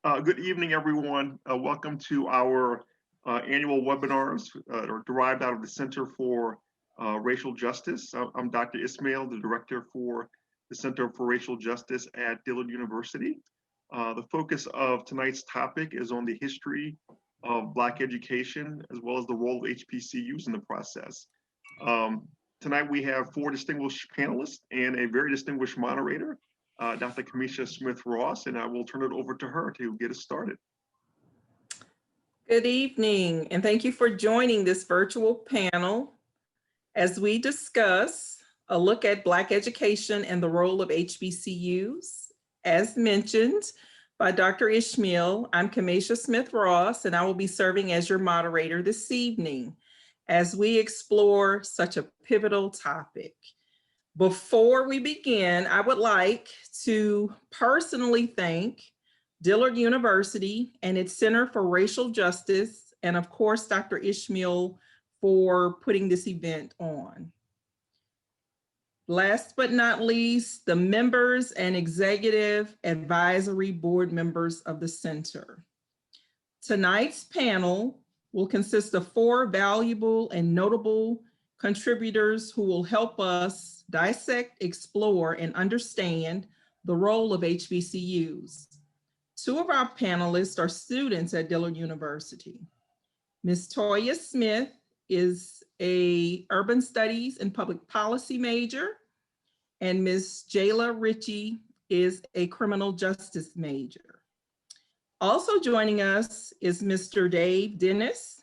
Good evening, everyone. Welcome to our annual webinars derived out of the Center for Racial Justice. I'm Dr. Ismail, the Director for the Center for Racial Justice at Dillard University. The focus of tonight's topic is on the history of Black education, as well as the role of HBCUs in the process. Tonight we have 4 distinguished panelists and a very distinguished moderator, Dr. Camacia Smith-Ross, and I will turn it over to her to get us started. Good evening, and thank you for joining this virtual panel as we discuss a look at Black education and the role of HBCUs. As mentioned by Dr. Ishmael, I'm Camacia Smith-Ross, and I will be serving as your moderator this evening as we explore such a pivotal topic. Before we begin, I would like to personally thank Dillard University and its Center for Racial Justice, and of course, Dr. Ishmael for putting this event on. Last but not least, the members and executive advisory board members of the center. Tonight's panel will consist of 4 valuable and notable contributors who will help us dissect, explore, and understand the role of HBCUs. 2 of our panelists are students at Dillard University. Ms. Toiya Smith is a urban studies and public policy major, and Ms. Jayla Richie is a criminal justice major. Also joining us is Mr. Dave Dennis,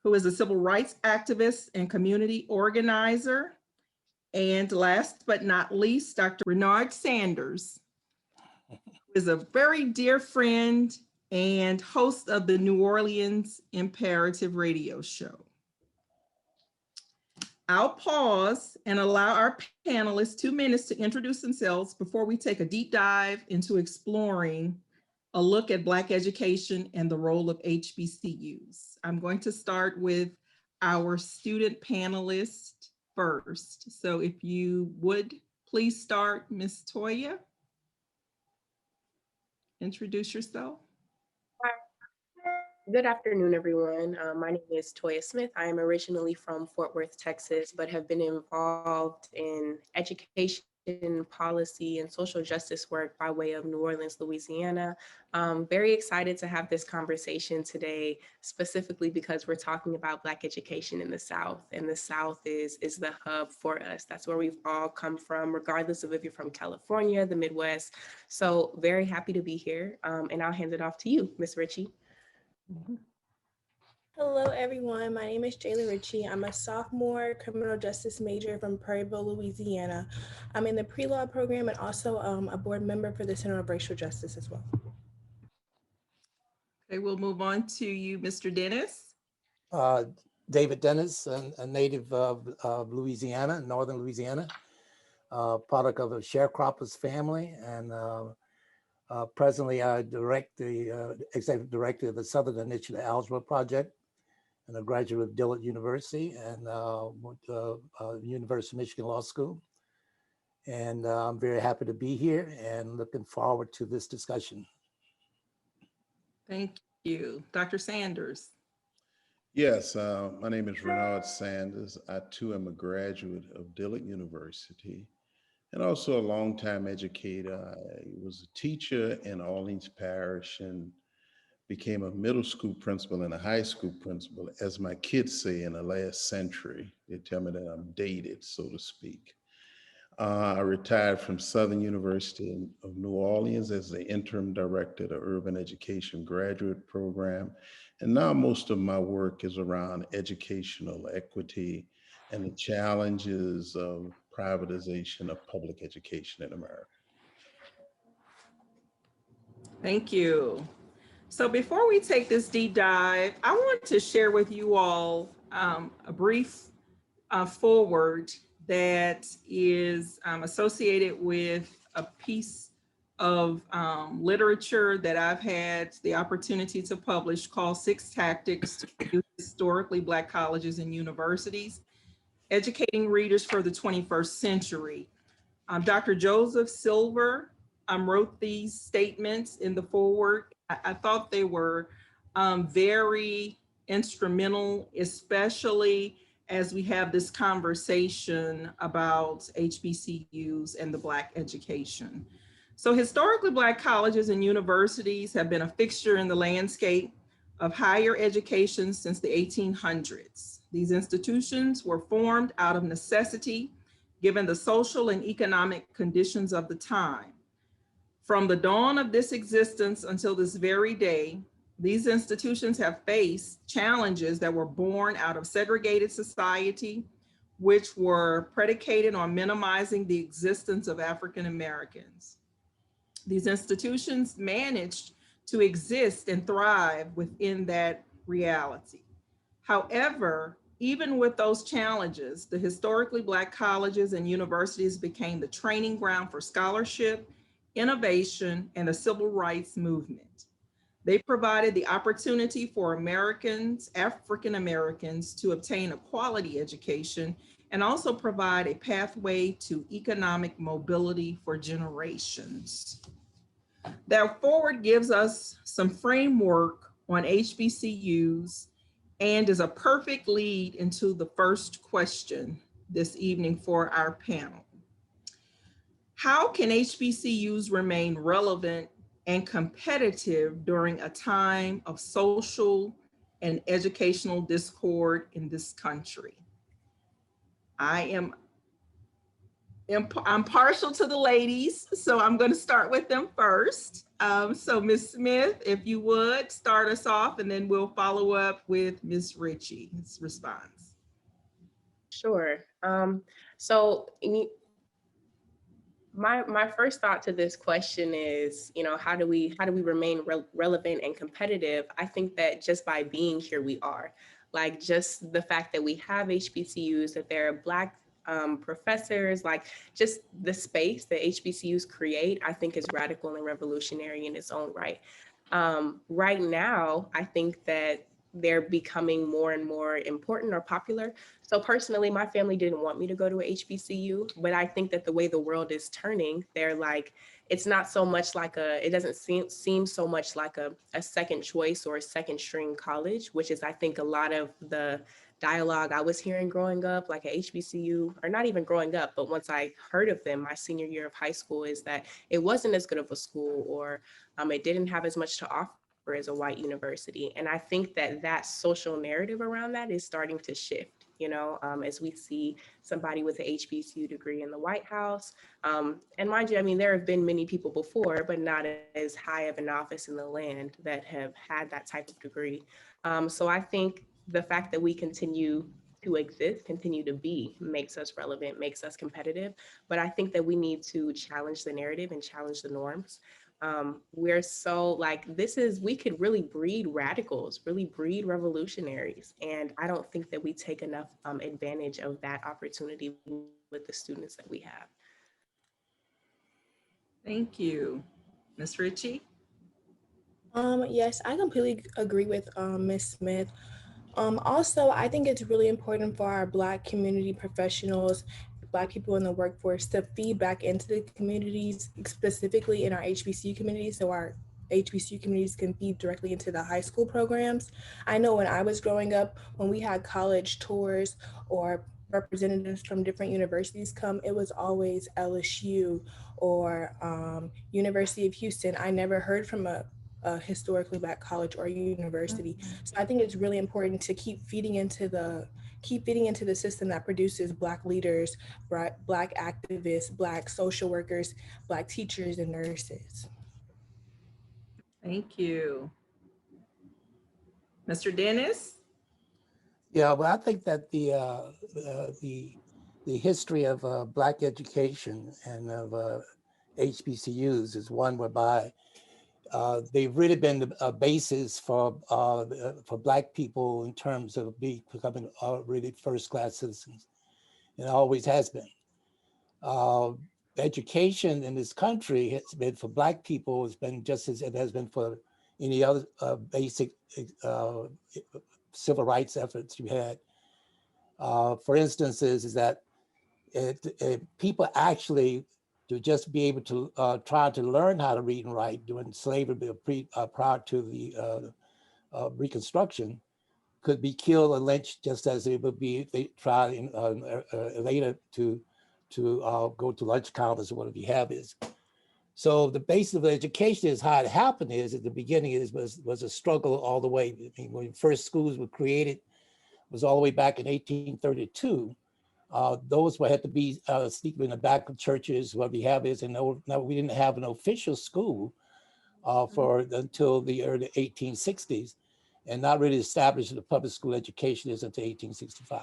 who is a civil rights activist and community organizer. And last but not least, Dr. Nard Sanders, who is a very dear friend and host of the New Orleans Imperative radio show. I'll pause and allow our panelists 2 minutes to introduce themselves before we take a deep dive into exploring a look at Black education and the role of HBCUs. I'm going to start with our student panelists first. So if you would please start, Ms. Toiya. Introduce yourself. Good afternoon, everyone. My name is Toiya Smith. I am originally from Fort Worth, Texas, but have been involved in education, policy, and social justice work by way of New Orleans, Louisiana. Very excited to have this conversation today, specifically because we're talking about Black education in the South, and the South is the hub for us. That's where we've all come from, regardless of if you're from California, the Midwest. So very happy to be here, and I'll hand it off to you, Ms. Ritchie. Hello, everyone. My name is Jayla Richie. I'm a sophomore criminal justice major from Prairieville, Louisiana. I'm in the pre-law program and also a board member for the Center of Racial Justice as well. Okay, we'll move on to you, Mr. Dennis. David Dennis, a native of Louisiana, northern Louisiana, product of a sharecroppers family, and presently I direct the executive director of the Southern Initiative Algebra Project, and a graduate of Dillard University and University of Michigan Law School. And I'm very happy to be here and looking forward to this discussion. Thank you. Dr. Sanders. Yes, my name is Renard Sanders. I too am a graduate of Dillard University and also a longtime educator. I was a teacher in Orleans Parish and became a middle school principal and a high school principal, as my kids say, in the last century. They tell me that I'm dated, so to speak. I retired from Southern University of New Orleans as the interim director of the Urban Education Graduate Program. And now most of my work is around educational equity and the challenges of privatization of public education in America. Thank you. So before we take this deep dive, I want to share with you all a brief foreword that is associated with a piece of literature that I've had the opportunity to publish called 6 Tactics to Produce Historically Black Colleges and Universities, Educating Readers for the 21st Century. Dr. Joseph Silver wrote these statements in the foreword. I thought they were very instrumental, especially as we have this conversation about HBCUs and the Black education. So historically, Black colleges and universities have been a fixture in the landscape of higher education since the 1800s. These institutions were formed out of necessity, given the social and economic conditions of the time. From the dawn of this existence until this very day, these institutions have faced challenges that were born out of segregated society, which were predicated on minimizing the existence of African Americans. These institutions managed to exist and thrive within that reality. However, even with those challenges, the historically Black colleges and universities became the training ground for scholarship, innovation, and the civil rights movement. They provided the opportunity for Americans, African Americans, to obtain a quality education and also provide a pathway to economic mobility for generations. Their forward gives us some framework on HBCUs and is a perfect lead into the first question this evening for our panel. How can HBCUs remain relevant and competitive during a time of social and educational discord in this country? I'm partial to the ladies, so I'm going to start with them first. So Ms. Smith, if you would start us off, and then we'll follow up with Ms. Ritchie's response. Sure. So my first thought to this question is, how do we remain relevant and competitive? I think that just by being here, we are. Like, just the fact that we have HBCUs, that there are Black professors, like just the space that HBCUs create, I think is radical and revolutionary in its own right. Right now, I think that they're becoming more and more important or popular. So personally, my family didn't want me to go to a HBCU, but I think that the way the world is turning, they're like, it's not so much like it doesn't seem so much like a second choice or a second string college, which is, I think, a lot of the dialogue I was hearing growing up, like at HBCU, or not even growing up, but once I heard of them my senior year of high school, is that it wasn't as good of a school, or it didn't have as much to offer as a white university. And I think that that social narrative around that is starting to shift, as we see somebody with an HBCU degree in the White House. And mind you, I mean, there have been many people before, but not as high of an office in the land that have had that type of degree. So I think the fact that we continue to exist, continue to be, makes us relevant, makes us competitive. But I think that we need to challenge the narrative and challenge the norms. We're so we could really breed radicals, really breed revolutionaries. And I don't think that we take enough advantage of that opportunity with the students that we have. Thank you. Ms. Ritchie? Yes, I completely agree with Ms. Smith. Also, I think it's really important for our Black community professionals, Black people in the workforce, to feed back into the communities, specifically in our HBCU communities, so our HBCU communities can feed directly into the high school programs. I know when I was growing up, when we had college tours or representatives from different universities come, it was always LSU or University of Houston. I never heard from a historically Black college or university. So I think it's really important to keep feeding into the system that produces Black leaders, Black activists, Black social workers, Black teachers and nurses. Thank you. Mr. Dennis? Yeah, well, I think that the history of Black education and of HBCUs is one whereby they've really been a basis for Black people in terms of becoming really first-class citizens. It always has been. Education in this country has been for Black people, has been just as it has been for any other basic civil rights efforts you had. For instance, is that people actually to just be able to try to learn how to read and write during slavery prior to the Reconstruction could be killed or lynched, just as it would be if they tried later to go to lunch counters or whatever you have is. So the basis of education is how it happened is at the beginning was a struggle all the way. I mean, when first schools were created, was all the way back in 1832. Those had to be sleeping in the back of churches, what we have is, and now we didn't have an official school until the early 1860s, and not really established the public school education is until 1865.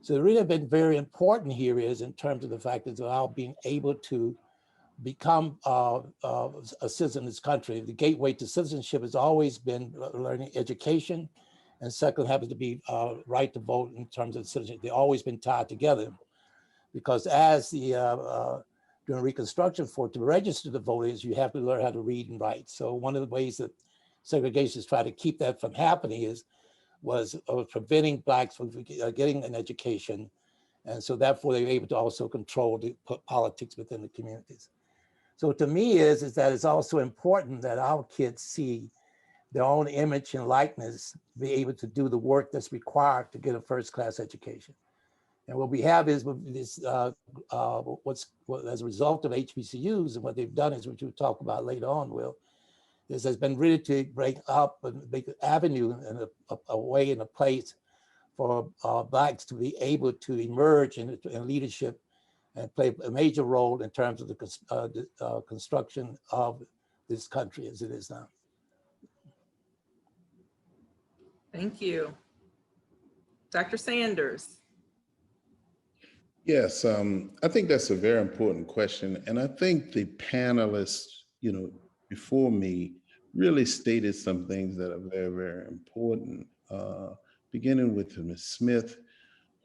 So it really have been very important here is in terms of the fact that about being able to become a citizen of this country. The gateway to citizenship has always been learning education, and second happens to be right to vote in terms of citizenship. They've always been tied together because as the during Reconstruction to register to vote is you have to learn how to read and write. So one of the ways that segregationists try to keep that from happening was preventing Blacks from getting an education. And so therefore they were able to also control the politics within the communities. So to me is that it's also important that our kids see their own image and likeness, be able to do the work that's required to get a first-class education. And what we have is this, as a result of HBCUs, and what they've done is what you talk about later on, Will, is has been really to break up and make an avenue and a way and a place for Blacks to be able to emerge in leadership and play a major role in terms of the construction of this country as it is now. Thank you. Dr. Sanders. Yes, I think that's a very important question. And I think the panelists, before me really stated some things that are very, very important, beginning with Ms. Smith,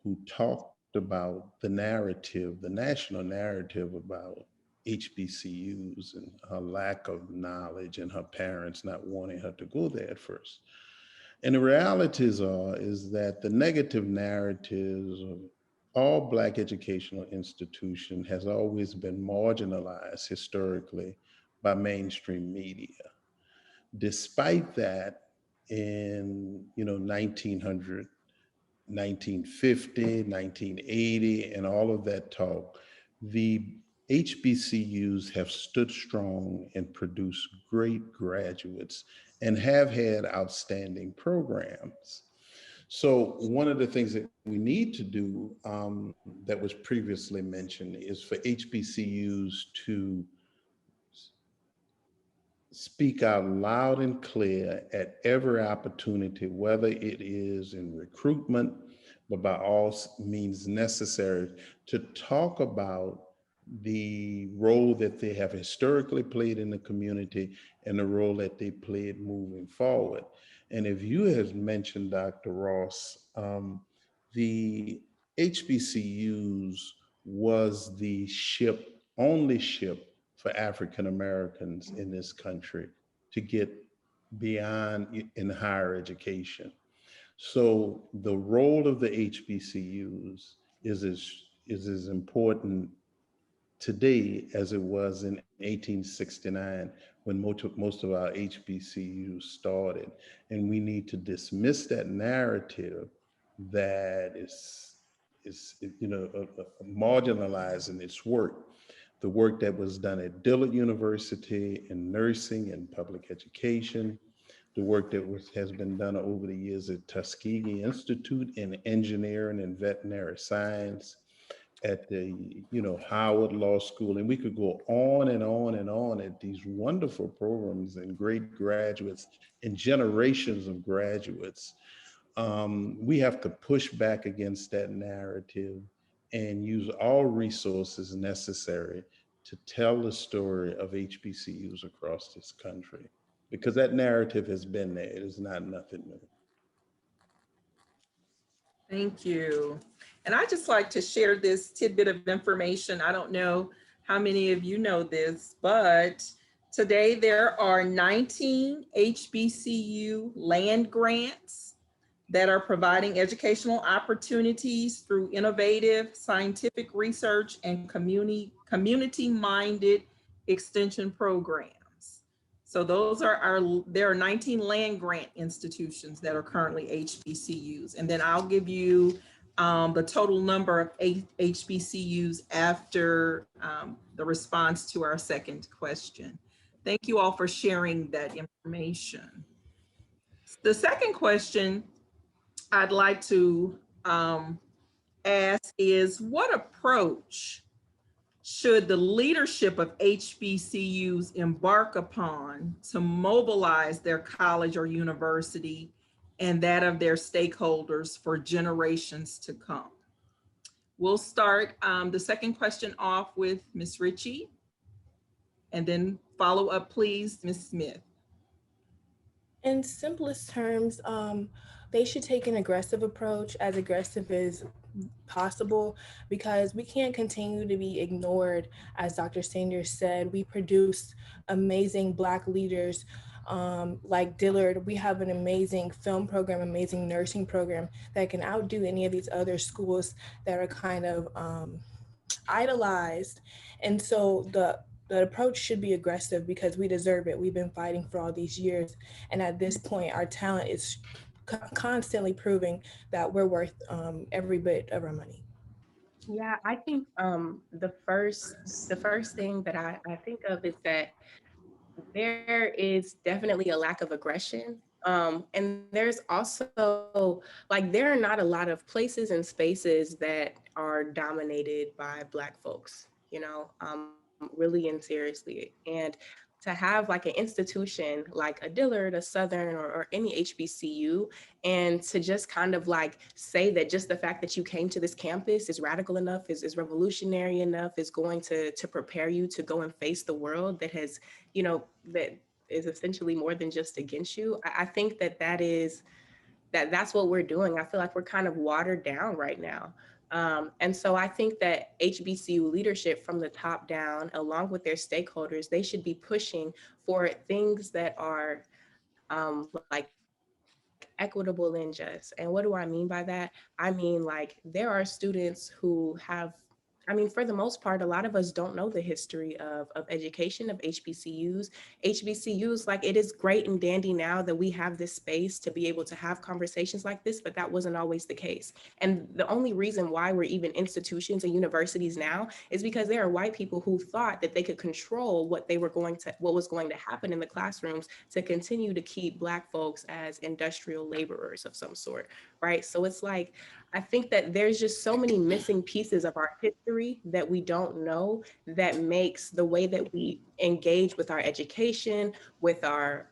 who talked about the narrative, the national narrative about HBCUs and her lack of knowledge and her parents not wanting her to go there at first. And the realities is that the negative narratives of all Black educational institution has always been marginalized historically by mainstream media. Despite that, in 1900, 1950, 1980, and all of that talk, the HBCUs have stood strong and produced great graduates and have had outstanding programs. So one of the things that we need to do that was previously mentioned is for HBCUs to speak out loud and clear at every opportunity, whether it is in recruitment, but by all means necessary, to talk about the role that they have historically played in the community and the role that they played moving forward. And if you have mentioned, Dr. Ross, the HBCUs was the only ship for African Americans in this country to get beyond in higher education. So the role of the HBCUs is as important today as it was in 1869 when most of our HBCUs started. And we need to dismiss that narrative that is marginalizing its work. The work that was done at Dillard University in nursing and public education, the work that has been done over the years at Tuskegee Institute in engineering and veterinary science, at the Howard Law School, and we could go on and on and on at these wonderful programs and great graduates and generations of graduates. We have to push back against that narrative and use all resources necessary to tell the story of HBCUs across this country, because that narrative has been there. It is not nothing new. Thank you. And I just like to share this tidbit of information. I don't know how many of you know this, but today there are 19 HBCU land grants that are providing educational opportunities through innovative scientific research and community community-minded extension programs. So those are there are 19 land grant institutions that are currently HBCUs. And then I'll give you the total number of HBCUs after the response to our second question. Thank you all for sharing that information. The second question I'd like to ask is, what approach should the leadership of HBCUs embark upon to mobilize their college or university and that of their stakeholders for generations to come? We'll start the second question off with Ms. Ritchie, and then follow up, please, Ms. Smith. In simplest terms, they should take an aggressive approach, as aggressive as possible, because we can't continue to be ignored. As Dr. Sanders said, we produce amazing Black leaders like Dillard. We have an amazing film program, amazing nursing program that can outdo any of these other schools that are kind of idolized. And so the approach should be aggressive because we deserve it. We've been fighting for all these years. And at this point, our talent is constantly proving that we're worth every bit of our money. Yeah, I think the first thing that I think of is that there is definitely a lack of aggression. And there's also, like, there are not a lot of places and spaces that are dominated by Black folks, you know, really and seriously. And to have like an institution like a Dillard, a Southern, or any HBCU, and to just kind of like say that just the fact that you came to this campus is radical enough, is revolutionary enough, is going to prepare you to go and face the world that has, you know, that is essentially more than just against you. I think that's what we're doing. I feel like we're kind of watered down right now. And so I think that HBCU leadership from the top down, along with their stakeholders, they should be pushing for things that are like equitable and just. And what do I mean by that? I mean, like, there are students who have, I mean, for the most part, a lot of us don't know the history of education, of HBCUs. HBCUs, like, it is great and dandy now that we have this space to be able to have conversations like this, but that wasn't always the case. And the only reason why we're even institutions and universities now is because there are white people who thought that they could control what was going to happen in the classrooms to continue to keep Black folks as industrial laborers of some sort, right? So it's like, I think that there's just so many missing pieces of our history that we don't know, that makes the way that we engage with our education, with our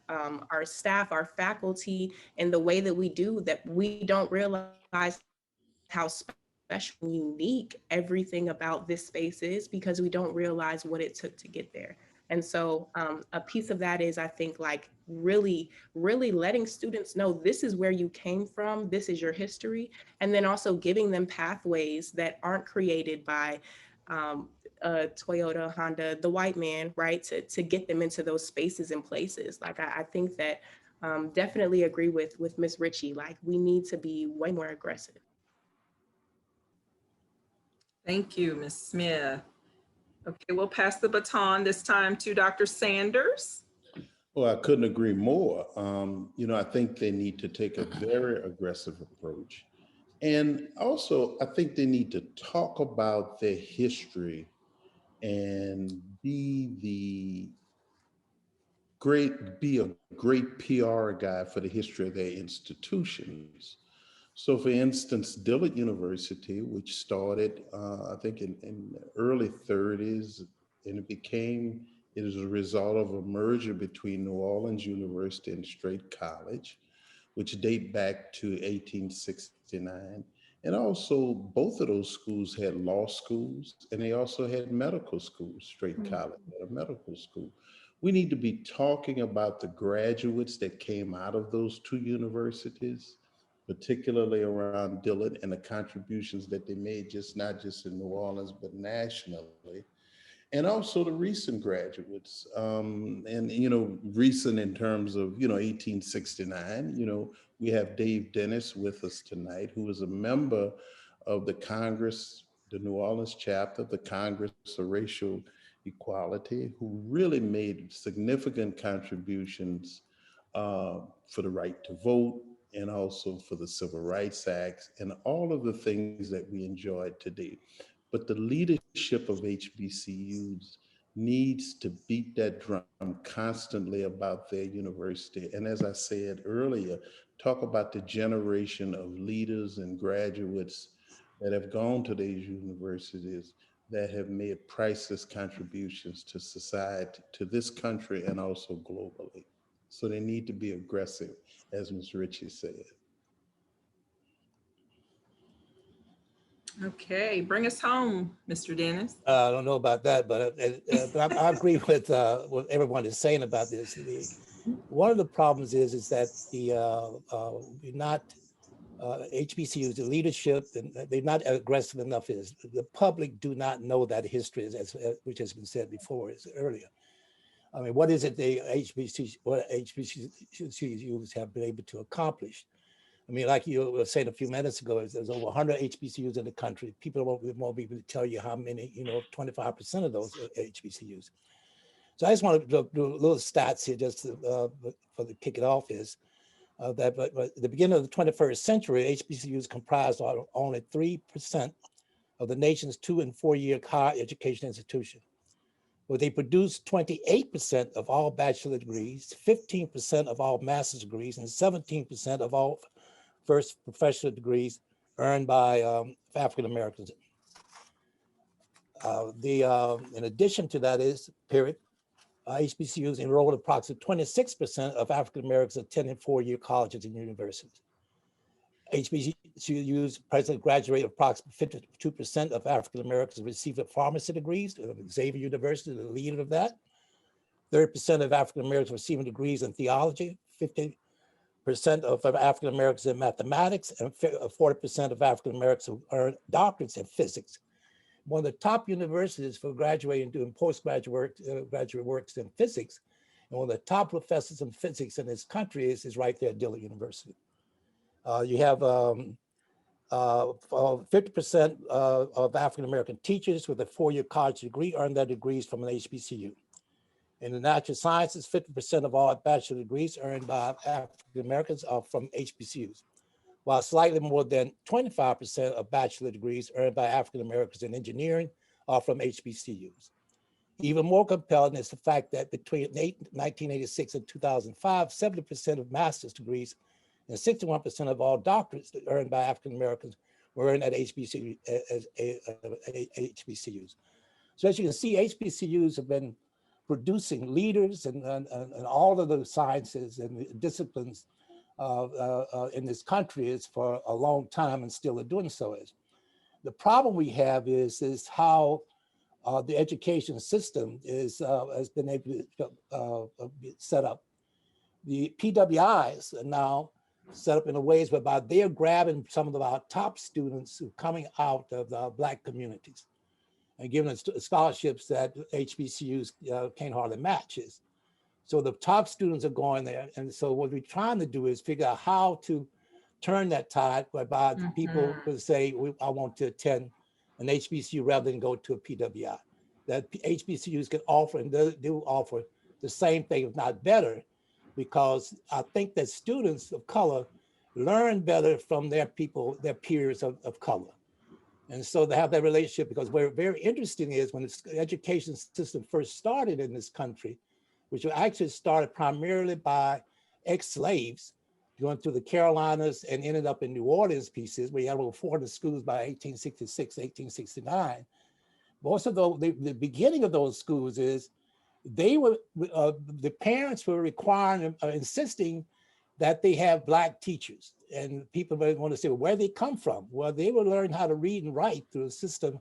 staff, our faculty, and the way that we do that, we don't realize how special and unique everything about this space is, because we don't realize what it took to get there. And so a piece of that is, I think, like, really letting students know this is where you came from, this is your history, and then also giving them pathways that aren't created by Toyota, Honda, the white man, right, to get them into those spaces and places. Like, I think that definitely agree with Ms. Ritchie, like, we need to be way more aggressive. Thank you, Ms. Smith. Okay, we'll pass the baton this time to Dr. Sanders. Well, I couldn't agree more. You know, I think they need to take a very aggressive approach. And also, I think they need to talk about their history and be a great PR guy for the history of their institutions. So for instance, Dillard University, which started, I think in the early 30s, and it was a result of a merger between New Orleans University and Straight College, which date back to 1869. And also both of those schools had law schools, and they also had medical schools. Straight College had a medical school. We need to be talking about the graduates that came out of those two universities, particularly around Dillard, and the contributions that they made, not just in New Orleans, but nationally. And also the recent graduates, and, you know, recent in terms of, you know, 1869, you know, we have Dave Dennis with us tonight, who was a member of the Congress the New Orleans chapter, the Congress of Racial Equality, who really made significant contributions for the right to vote and also for the Civil Rights Act and all of the things that we enjoyed today. But the leadership of HBCUs needs to beat that drum constantly about their university. And as I said earlier, talk about the generation of leaders and graduates that have gone to these universities that have made priceless contributions to society, to this country, and also globally. So they need to be aggressive, as Ms. Ritchie said. Okay, bring us home, Mr. Dennis. I don't know about that, but I agree with what everyone is saying about this. One of the problems is that HBCUs, the leadership, and they're not aggressive enough. Is the public do not know that history, which has been said before, earlier. I mean, what is it HBCUs have been able to accomplish? I mean, like you were saying a few minutes ago, there's over 100 HBCUs in the country. People won't be able to tell you how many, 25% of those are HBCUs. So I just want to do a little stats here just to kick it off is that at the beginning of the 21st century, HBCUs comprised only 3% of the nation's 2- and 4-year higher education institutions. But they produce 28% of all bachelor degrees, 15% of all master's degrees, and 17% of all first professional degrees earned by African Americans. In addition to that HBCUs enrolled approximately 26% of African Americans attending 4-year colleges and universities. HBCUs presently graduate approximately 52% of African Americans receiving pharmacy degrees. Xavier University, the leader of that. 30% of African Americans receiving degrees in theology, 50% of African Americans in mathematics, and 40% of African Americans who earn doctorates in physics. One of the top universities for graduating doing postgraduate graduate works in physics, and one of the top professors in physics in this country is right there at Dillard University. You have 50% of African American teachers with a 4-year college degree earn their degrees from an HBCU. In the natural sciences, 50% of all bachelor degrees earned by African Americans are from HBCUs, while slightly more than 25% of bachelor degrees earned by African Americans in engineering are from HBCUs. Even more compelling is the fact that between 1986 and 2005, 70% of master's degrees and 61% of all doctorates earned by African Americans were earned at HBCUs. So as you can see, HBCUs have been producing leaders and all of the sciences and disciplines in this country is for a long time and still are doing so. The problem we have is how the education system has been able to be set up. The PWIs are now set up in a ways whereby they're grabbing some of our top students who are coming out of the Black communities and giving us scholarships that HBCUs can't hardly match. So the top students are going there. And so what we're trying to do is figure out how to turn that tide whereby people will say, I want to attend an HBCU rather than go to a PWI. That HBCUs can offer and do offer the same thing, if not better, because I think that students of color learn better from their peers of color. And so they have that relationship, because where very interesting is when the education system first started in this country, which actually started primarily by ex-slaves going through the Carolinas and ended up in New Orleans pieces, where you had over 400 schools by 1866, 1869. Most of the beginning of those schools is the parents were requiring, insisting that they have Black teachers. And people might want to say, well, where they come from? Well, they would learn how to read and write through a system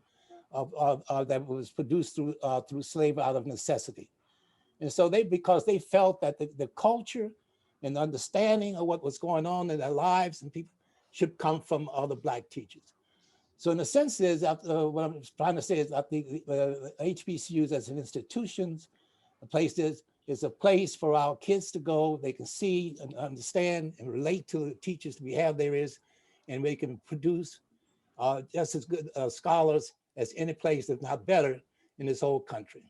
that was produced through slavery out of necessity. And so because they felt that the culture and the understanding of what was going on in their lives and people should come from other Black teachers. So in a sense, what I'm trying to say is that the HBCUs as an institutions, a place is a place for our kids to go. They can see and understand and relate to the teachers we have there and they can produce just as good scholars as any place, if not better, in this whole country.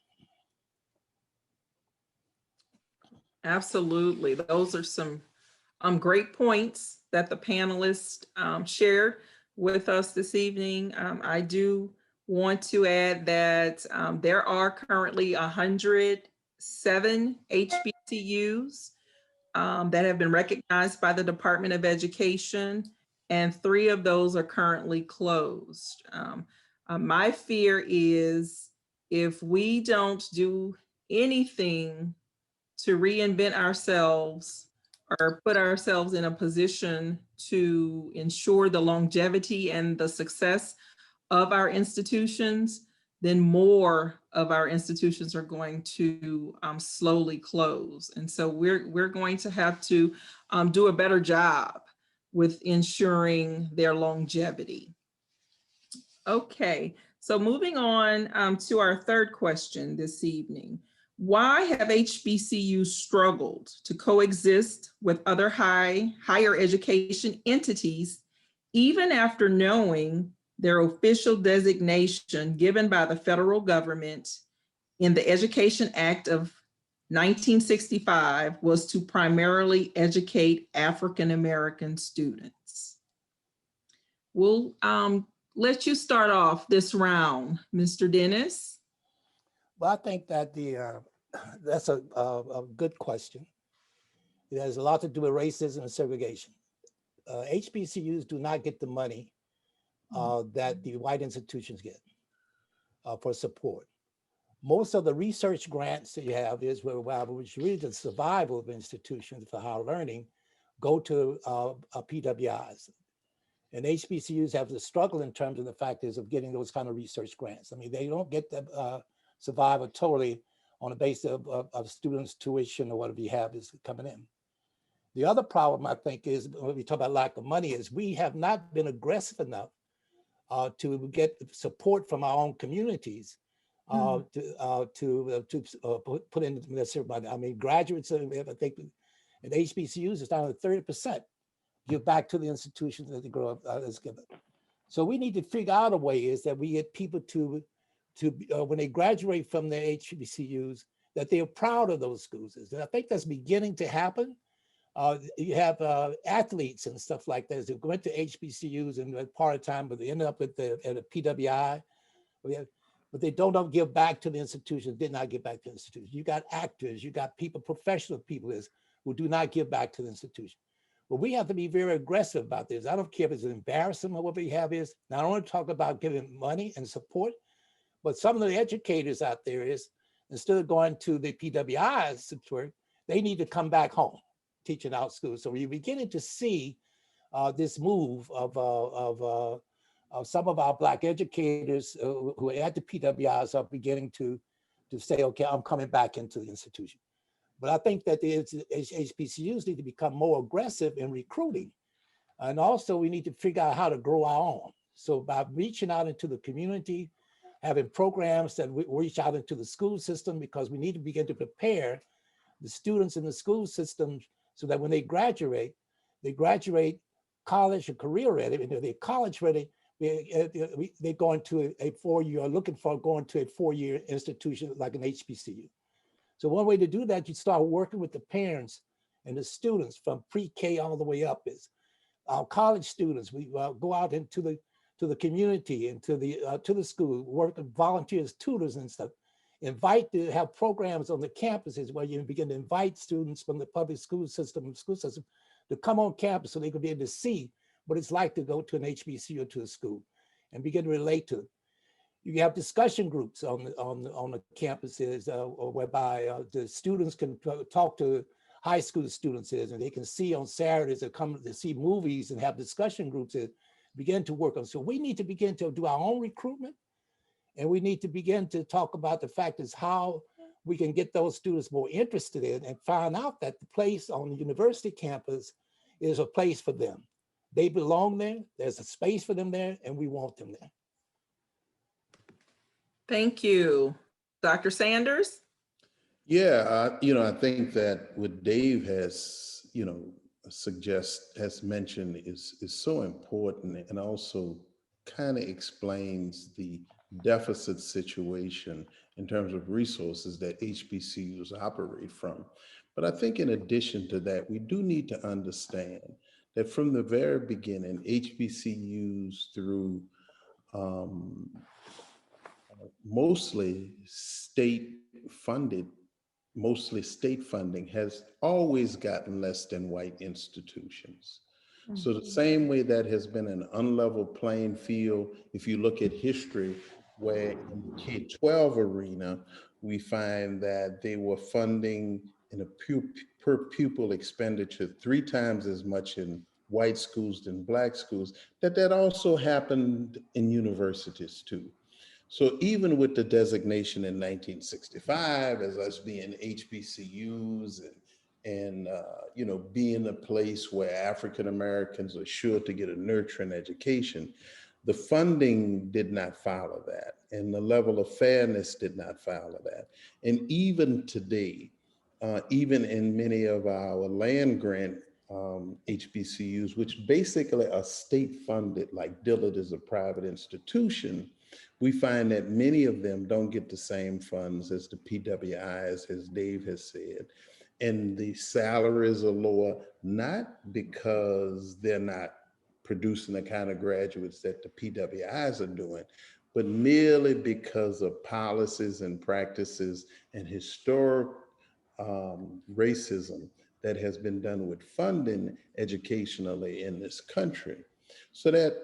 Absolutely. Those are some great points that the panelists shared with us this evening. I do want to add that there are currently 107 HBCUs that have been recognized by the Department of Education, and 3 of those are currently closed. My fear is if we don't do anything to reinvent ourselves or put ourselves in a position to ensure the longevity and the success of our institutions, then more of our institutions are going to slowly close. And so we're going to have to do a better job with ensuring their longevity. Okay, so moving on to our third question this evening. Why have HBCUs struggled to coexist with other higher education entities, even after knowing their official designation given by the federal government in the Education Act of 1965 was to primarily educate African-American students? We'll let you start off this round, Mr. Dennis. Well, I think that that's a good question. It has a lot to do with racism and segregation. HBCUs do not get the money that the white institutions get for support. Most of the research grants that you have is which really the survival of institutions for higher learning go to PWIs. And HBCUs have to struggle in terms of the fact is of getting those kind of research grants. I mean, they don't get the survival totally on the basis of students' tuition or whatever you have is coming in. The other problem, I think, is when we talk about lack of money is we have not been aggressive enough to get support from our own communities to put in the necessary money. I mean, graduates, I think, in HBCUs is down to 30% give back to the institutions that they grow up as given. So we need to figure out a way is that we get people to when they graduate from their HBCUs, that they are proud of those schools. And I think that's beginning to happen. You have athletes and stuff like that who went to HBCUs and part-time, but they ended up at a PWI. But they don't give back to the institution, did not give back to the institution. You got actors, you got people, professional people who do not give back to the institution. But we have to be very aggressive about this. I don't care if it's embarrassing or what we have is. Now, I don't want to talk about giving money and support, but some of the educators out there is, instead of going to the PWI support, they need to come back home, teaching out schools. So we're beginning to see this move of some of our Black educators who are at the PWIs are beginning to say, okay, I'm coming back into the institution. But I think that the HBCUs need to become more aggressive in recruiting. And also we need to figure out how to grow our own. So by reaching out into the community, having programs that reach out into the school system, because we need to begin to prepare the students in the school system so that when they graduate college or career ready. And if they're college ready, they go into a 4-year, or looking for going to a 4-year institution like an HBCU. So one way to do that, you start working with the parents and the students from pre-K all the way up. Is our college students, we go out into the community and to the school, work with volunteers, tutors and stuff. Invite to have programs on the campuses where you begin to invite students from the public school system to come on campus so they can be able to see what it's like to go to an HBCU or to a school and begin to relate to it. You have discussion groups on the campuses whereby the students can talk to high school students and they can see on Saturdays or come to see movies and have discussion groups that begin to work on. So we need to begin to do our own recruitment, and we need to begin to talk about the fact is how we can get those students more interested in and find out that the place on the university campus is a place for them. They belong there, there's a space for them there, and we want them there. Thank you. Dr. Sanders? Yeah, I think that what Dave has, has mentioned is so important, and also kind of explains the deficit situation in terms of resources that HBCUs operate from. But I think in addition to that, we do need to understand that from the very beginning, HBCUs through um, mostly state funded, mostly state funding has always gotten less than white institutions. So the same way that has been an unlevel playing field, if you look at history, where in the K-12 arena, we find that they were funding in a per pupil expenditure 3 times as much in white schools than black schools, that also happened in universities too. So even with the designation in 1965 as us being HBCUs and you know, being a place where African Americans are sure to get a nurturing education, the funding did not follow that, and the level of fairness did not follow that. And even today, even in many of our land grant HBCUs, which basically are state funded, like Dillard is a private institution, we find that many of them don't get the same funds as the PWIs, as Dave has said. And the salaries are lower, not because they're not producing the kind of graduates that the PWIs are doing, but merely because of policies and practices and historic racism that has been done with funding educationally in this country. So that,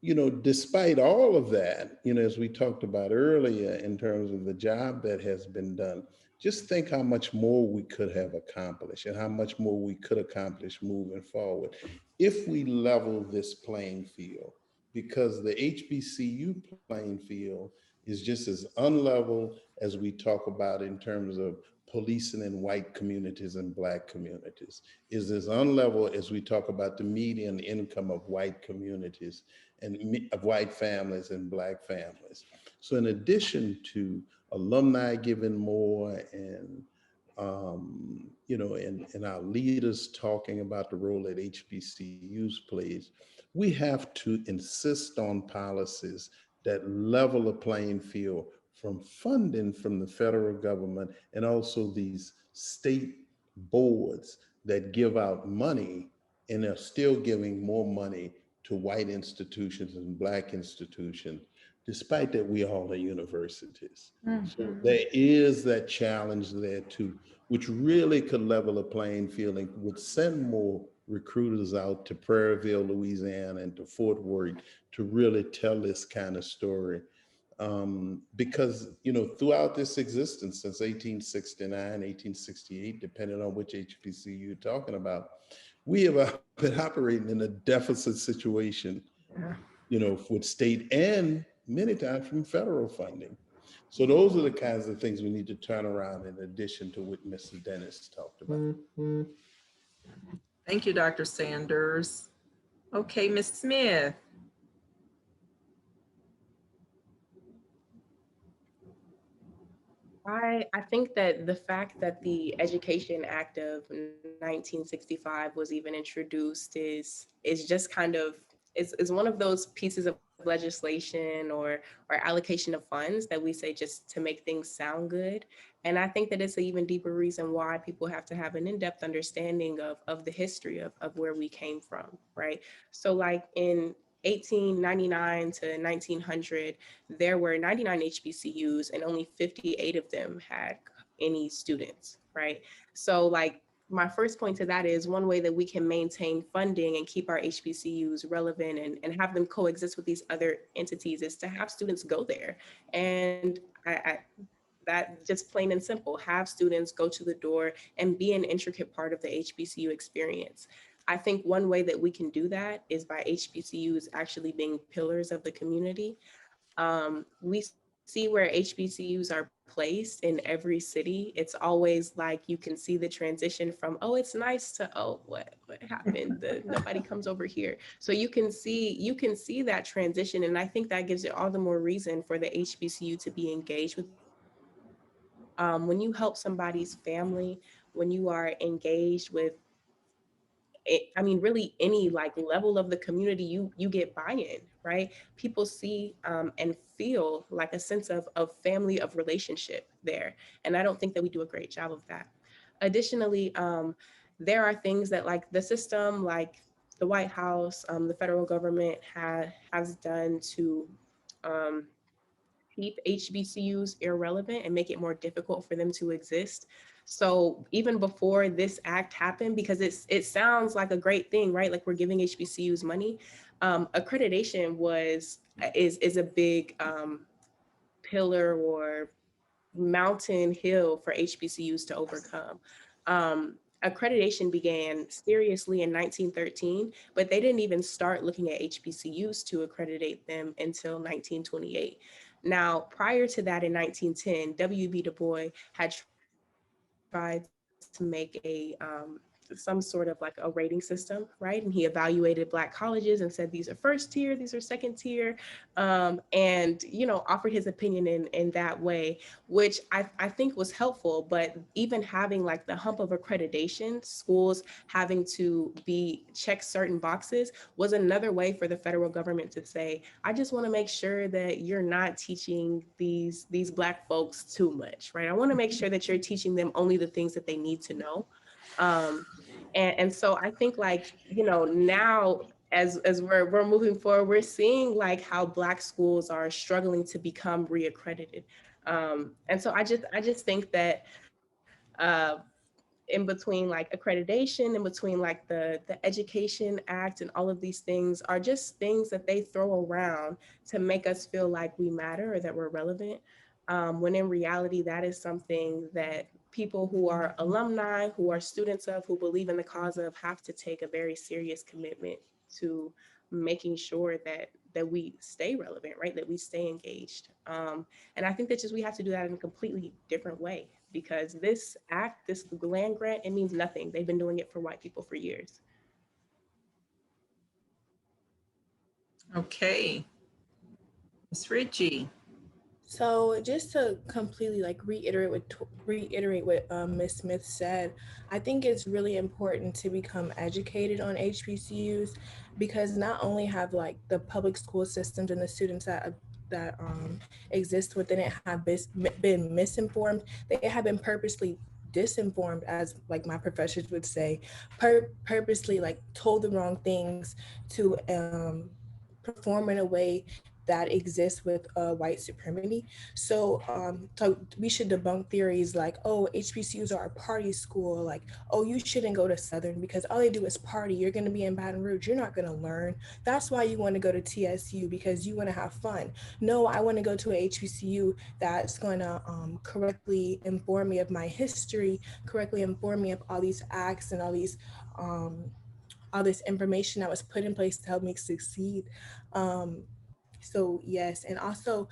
you know, despite all of that, you know, as we talked about earlier in terms of the job that has been done, just think how much more we could have accomplished and how much more we could accomplish moving forward if we level this playing field, because the HBCU playing field is just as unlevel as we talk about in terms of policing in white communities and black communities, is as unlevel as we talk about the median income of white communities and of white families and black families. So in addition to alumni giving more and you know, and our leaders talking about the role that HBCUs plays, we have to insist on policies that level the playing field from funding from the federal government and also these state boards that give out money and are still giving more money to white institutions and black institutions, despite that we all are universities. So there is that challenge there too, which really could level a playing field and would send more recruiters out to Prairieville, Louisiana, and to Fort Worth to really tell this kind of story. Because, you know, throughout this existence since 1869, 1868, depending on which HBCU you're talking about, we have been operating in a deficit situation, you know, with state and many times from federal funding. So those are the kinds of things we need to turn around in addition to what Mrs. Dennis talked about. Thank you, Dr. Sanders. Okay, Ms. Smith. I think that the fact that the Education Act of 1965 was even introduced is just kind of is one of those pieces of legislation or allocation of funds that we say just to make things sound good. And I think that it's an even deeper reason why people have to have an in-depth understanding of the history of where we came from, right? So like in 1899 to 1900, there were 99 HBCUs and only 58 of them had any students, right? So like my first point to that is one way that we can maintain funding and keep our HBCUs relevant and have them coexist with these other entities is to have students go there. And that just plain and simple, have students go to the door and be an intricate part of the HBCU experience. I think one way that we can do that is by HBCUs actually being pillars of the community. We see where HBCUs are placed in every city. It's always like you can see the transition from, oh, it's nice to, oh, what happened? Nobody comes over here. So you can see that transition. And I think that gives it all the more reason for the HBCU to be engaged with. When you help somebody's family, when you are engaged with I mean, really any like level of the community, you get buy-in, right? People see and feel like a sense of family, of relationship there. And I don't think that we do a great job of that. Additionally, there are things that like the system, like the White House, the federal government has done to keep HBCUs irrelevant and make it more difficult for them to exist. So even before this act happened, because it sounds like a great thing, right? Like we're giving HBCUs money. Accreditation is a big pillar or mountain hill for HBCUs to overcome. Accreditation began seriously in 1913, but they didn't even start looking at HBCUs to accreditate them until 1928. Now, prior to that in 1910, W.B. Du Bois had tried to make some sort of like a rating system, right? And he evaluated Black colleges and said, these are first tier, these are second tier, and, you know, offered his opinion in that way, which I think was helpful. But even having like the hump of accreditation, schools having to check certain boxes was another way for the federal government to say, I just want to make sure that you're not teaching these Black folks too much, right? I want to make sure that you're teaching them only the things that they need to know. And so I think, like, you know, now as we're moving forward, we're seeing like how Black schools are struggling to become reaccredited. And so I just think that in between like accreditation, in between like the Education Act and all of these things are just things that they throw around to make us feel like we matter or that we're relevant. When in reality, that is something that people who are alumni, who are students of, who believe in the cause of, have to take a very serious commitment to making sure that we stay relevant, right? That we stay engaged. And I think that just we have to do that in a completely different way, because this act, this land grant, it means nothing. They've been doing it for white people for years. Okay. Ms. Ritchie. So just to completely like reiterate what Ms. Smith said, I think it's really important to become educated on HBCUs, because not only have like the public school systems and the students that exist within it have been misinformed, they have been purposely disinformed, as like my professors would say, purposely like told the wrong things to perform in a way that exists with white supremacy. So we should debunk theories like, oh, HBCUs are a party school, like, oh, you shouldn't go to Southern because all they do is party. You're going to be in Baton Rouge. You're not going to learn. That's why you want to go to TSU, because you want to have fun. No, I want to go to a HBCU that's going to correctly inform me of my history, correctly inform me of all these acts and all this information that was put in place to help me succeed. So yes, and also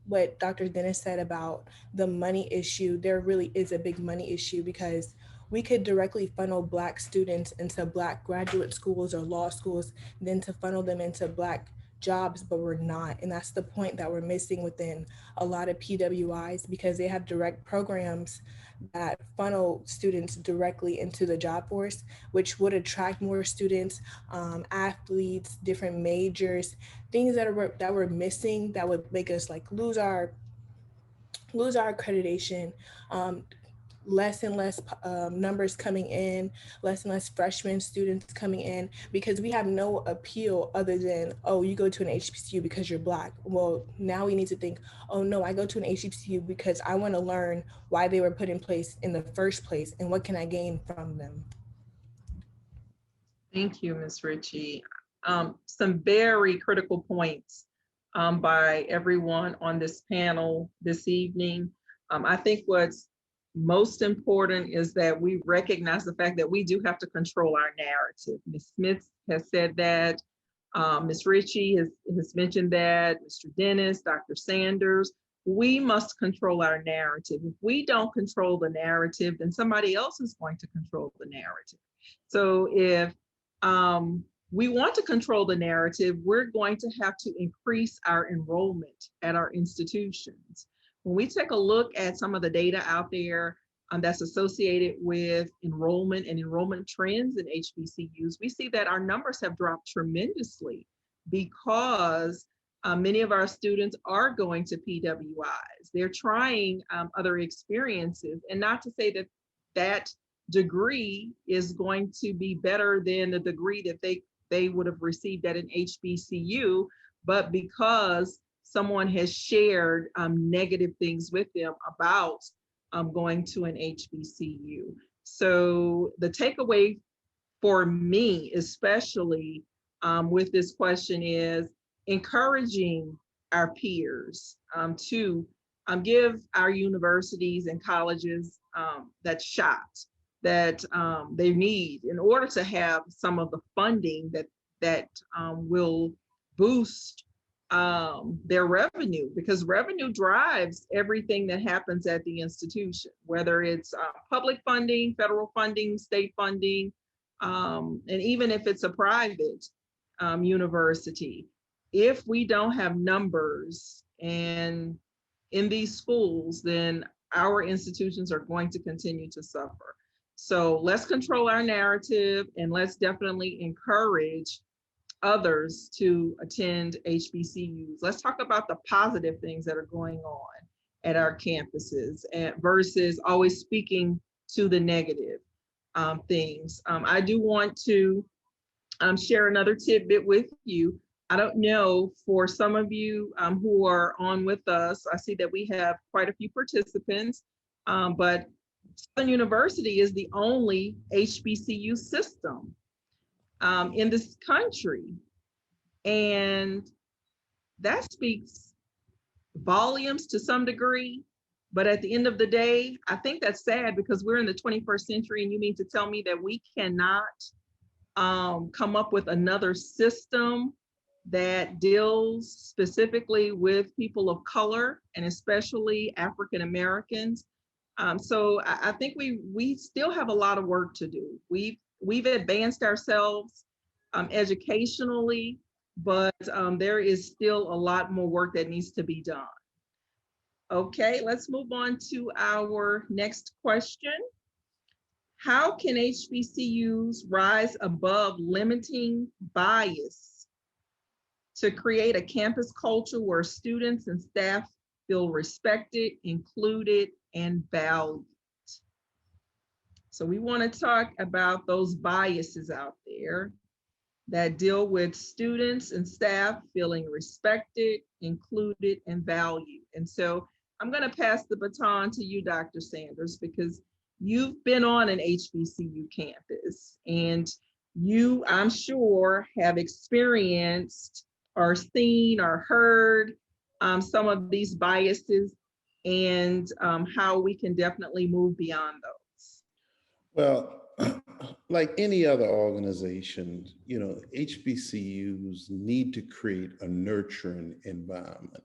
what Dr. Dennis said about the money issue, there really is a big money issue, because we could directly funnel Black students into Black graduate schools or law schools, then to funnel them into Black jobs, but we're not. And that's the point that we're missing within a lot of PWIs, because they have direct programs that funnel students directly into the job force, which would attract more students, athletes, different majors, things that we're missing that would make us like lose our accreditation. Less and less numbers coming in, less and less freshman students coming in, because we have no appeal other than, oh, you go to an HBCU because you're Black. Well, now we need to think, oh no, I go to an HBCU because I want to learn why they were put in place in the first place and what can I gain from them. Thank you, Ms. Ritchie. Some very critical points by everyone on this panel this evening. I think what's most important is that we recognize the fact that we do have to control our narrative. Ms. Smith has said that, Ms. Ritchie has mentioned that, Mr. Dennis, Dr. Sanders. We must control our narrative. If we don't control the narrative, then somebody else is going to control the narrative. So if we want to control the narrative, we're going to have to increase our enrollment at our institutions. When we take a look at some of the data out there, that's associated with enrollment and enrollment trends in HBCUs, we see that our numbers have dropped tremendously because many of our students are going to PWIs. They're trying other experiences, and not to say that that degree is going to be better than the degree that they would have received at an HBCU, but because someone has shared negative things with them about going to an HBCU. So the takeaway for me, especially with this question, is encouraging our peers to give our universities and colleges that shot that they need in order to have some of the funding that will boost their revenue, because revenue drives everything that happens at the institution, whether it's public funding, federal funding, state funding, and even if it's a private university. If we don't have numbers and in these schools, then our institutions are going to continue to suffer. So let's control our narrative, and let's definitely encourage others to attend HBCUs. Let's talk about the positive things that are going on at our campuses versus always speaking to the negative things. I do want to share another tidbit with you. I don't know, for some of you who are on with us, I see that we have quite a few participants, but Southern University is the only HBCU system in this country. And that speaks volumes to some degree. But at the end of the day, I think that's sad, because we're in the 21st century, and you mean to tell me that we cannot come up with another system that deals specifically with people of color, and especially African Americans. So I think we still have a lot of work to do. We've advanced ourselves educationally, but there is still a lot more work that needs to be done. Okay, let's move on to our next question. How can HBCUs rise above limiting bias to create a campus culture where students and staff feel respected, included, and valued? So we want to talk about those biases out there that deal with students and staff feeling respected, included, and valued. And so I'm going to pass the baton to you, Dr. Sanders, because you've been on an HBCU campus, and you, I'm sure, have experienced or seen or heard some of these biases, and how we can definitely move beyond those. Well, like any other organization, HBCUs need to create a nurturing environment,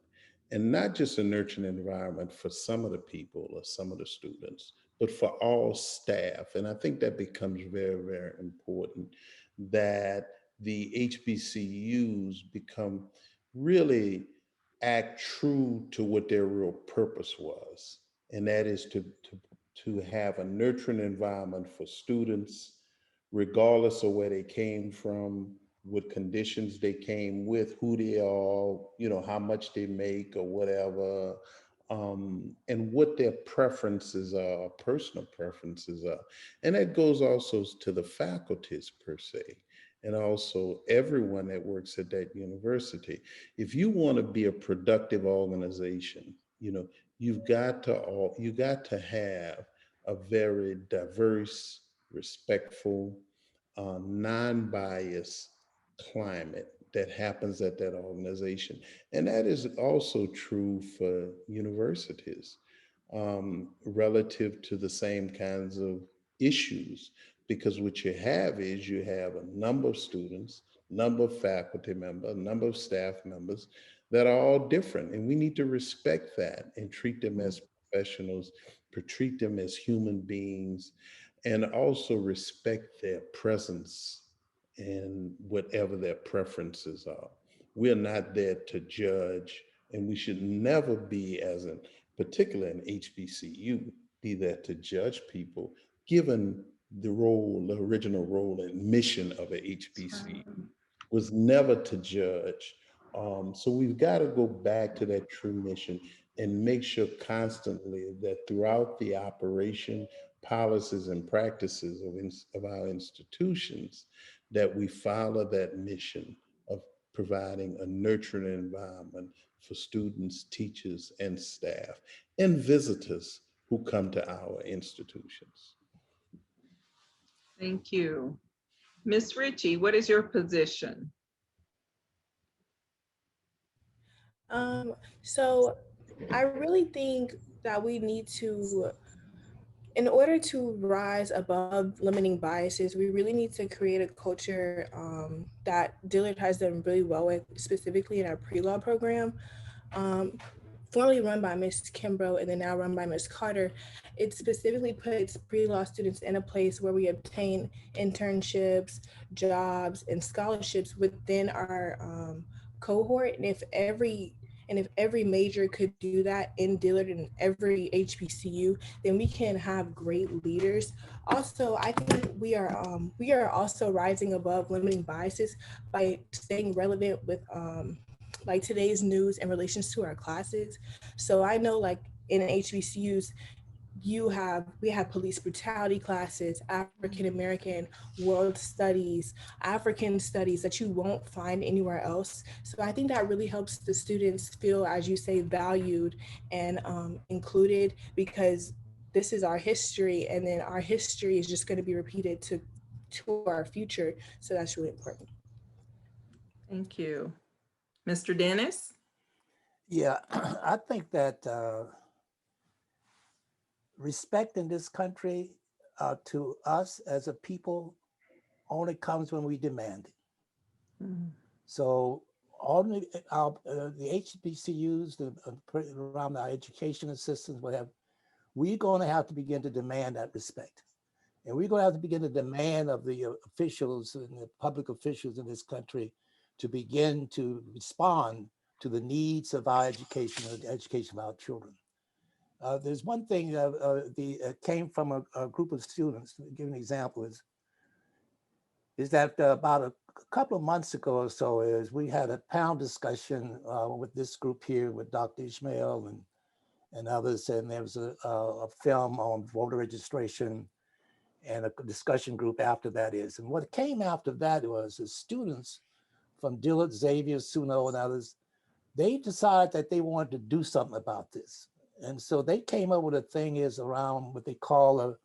and not just a nurturing environment for some of the people or some of the students, but for all staff. And I think that becomes very, very important, that the HBCUs become really act true to what their real purpose was. And that is to have a nurturing environment for students, regardless of where they came from, what conditions they came with, who they are, how much they make or whatever, and what their preferences are, personal preferences are. And that goes also to the faculties per se, and also everyone that works at that university. If you want to be a productive organization, you've got to have a very diverse, respectful, non-biased climate that happens at that organization. And that is also true for universities, relative to the same kinds of issues, because what you have is you have a number of students, number of faculty members, number of staff members that are all different. And we need to respect that and treat them as professionals, treat them as human beings, and also respect their presence and whatever their preferences are. We're not there to judge, and we should never be, particularly an HBCU, be there to judge people, given the role, the original role and mission of a HBCU was never to judge. So we've got to go back to that true mission and make sure constantly that throughout the operation, policies and practices of our institutions, that we follow that mission of providing a nurturing environment for students, teachers, and staff, and visitors who come to our institutions. Thank you. Ms. Ritchie, what is your position? So I really think that we need to, in order to rise above limiting biases, we really need to create a culture that Dillard has done really well with, specifically in our pre-law program. Formerly run by Ms. Kimbrough and then now run by Ms. Carter, it specifically puts pre-law students in a place where we obtain internships, jobs, and scholarships within our cohort. And if every major could do that in Dillard and every HBCU, then we can have great leaders. Also, I think we are also rising above limiting biases by staying relevant with like today's news in relations to our classes. So I know like in HBCUs, we have police brutality classes, African American, world studies, African studies that you won't find anywhere else. So I think that really helps the students feel, as you say, valued and included, because this is our history, and then our history is just going to be repeated to our future. So that's really important. Thank you. Mr. Dennis? Yeah, I think that respect in this country to us as a people only comes when we demand it. Mm-hmm. So all the HBCUs around our education systems, we're going to have to begin to demand that respect. And we're going to have to begin to demand of the officials and the public officials in this country to begin to respond to the needs of our education and the education of our children. There's one thing that came from a group of students, to give an example, is that about a couple of months ago or so, we had a panel discussion with this group here with Dr. Ishmael and others, and there was a film on voter registration and a discussion group after that is. And what came after that was the students from Dillard, Xavier, Suno, and others, they decided that they wanted to do something about this. And so they came up with a thing is around what they call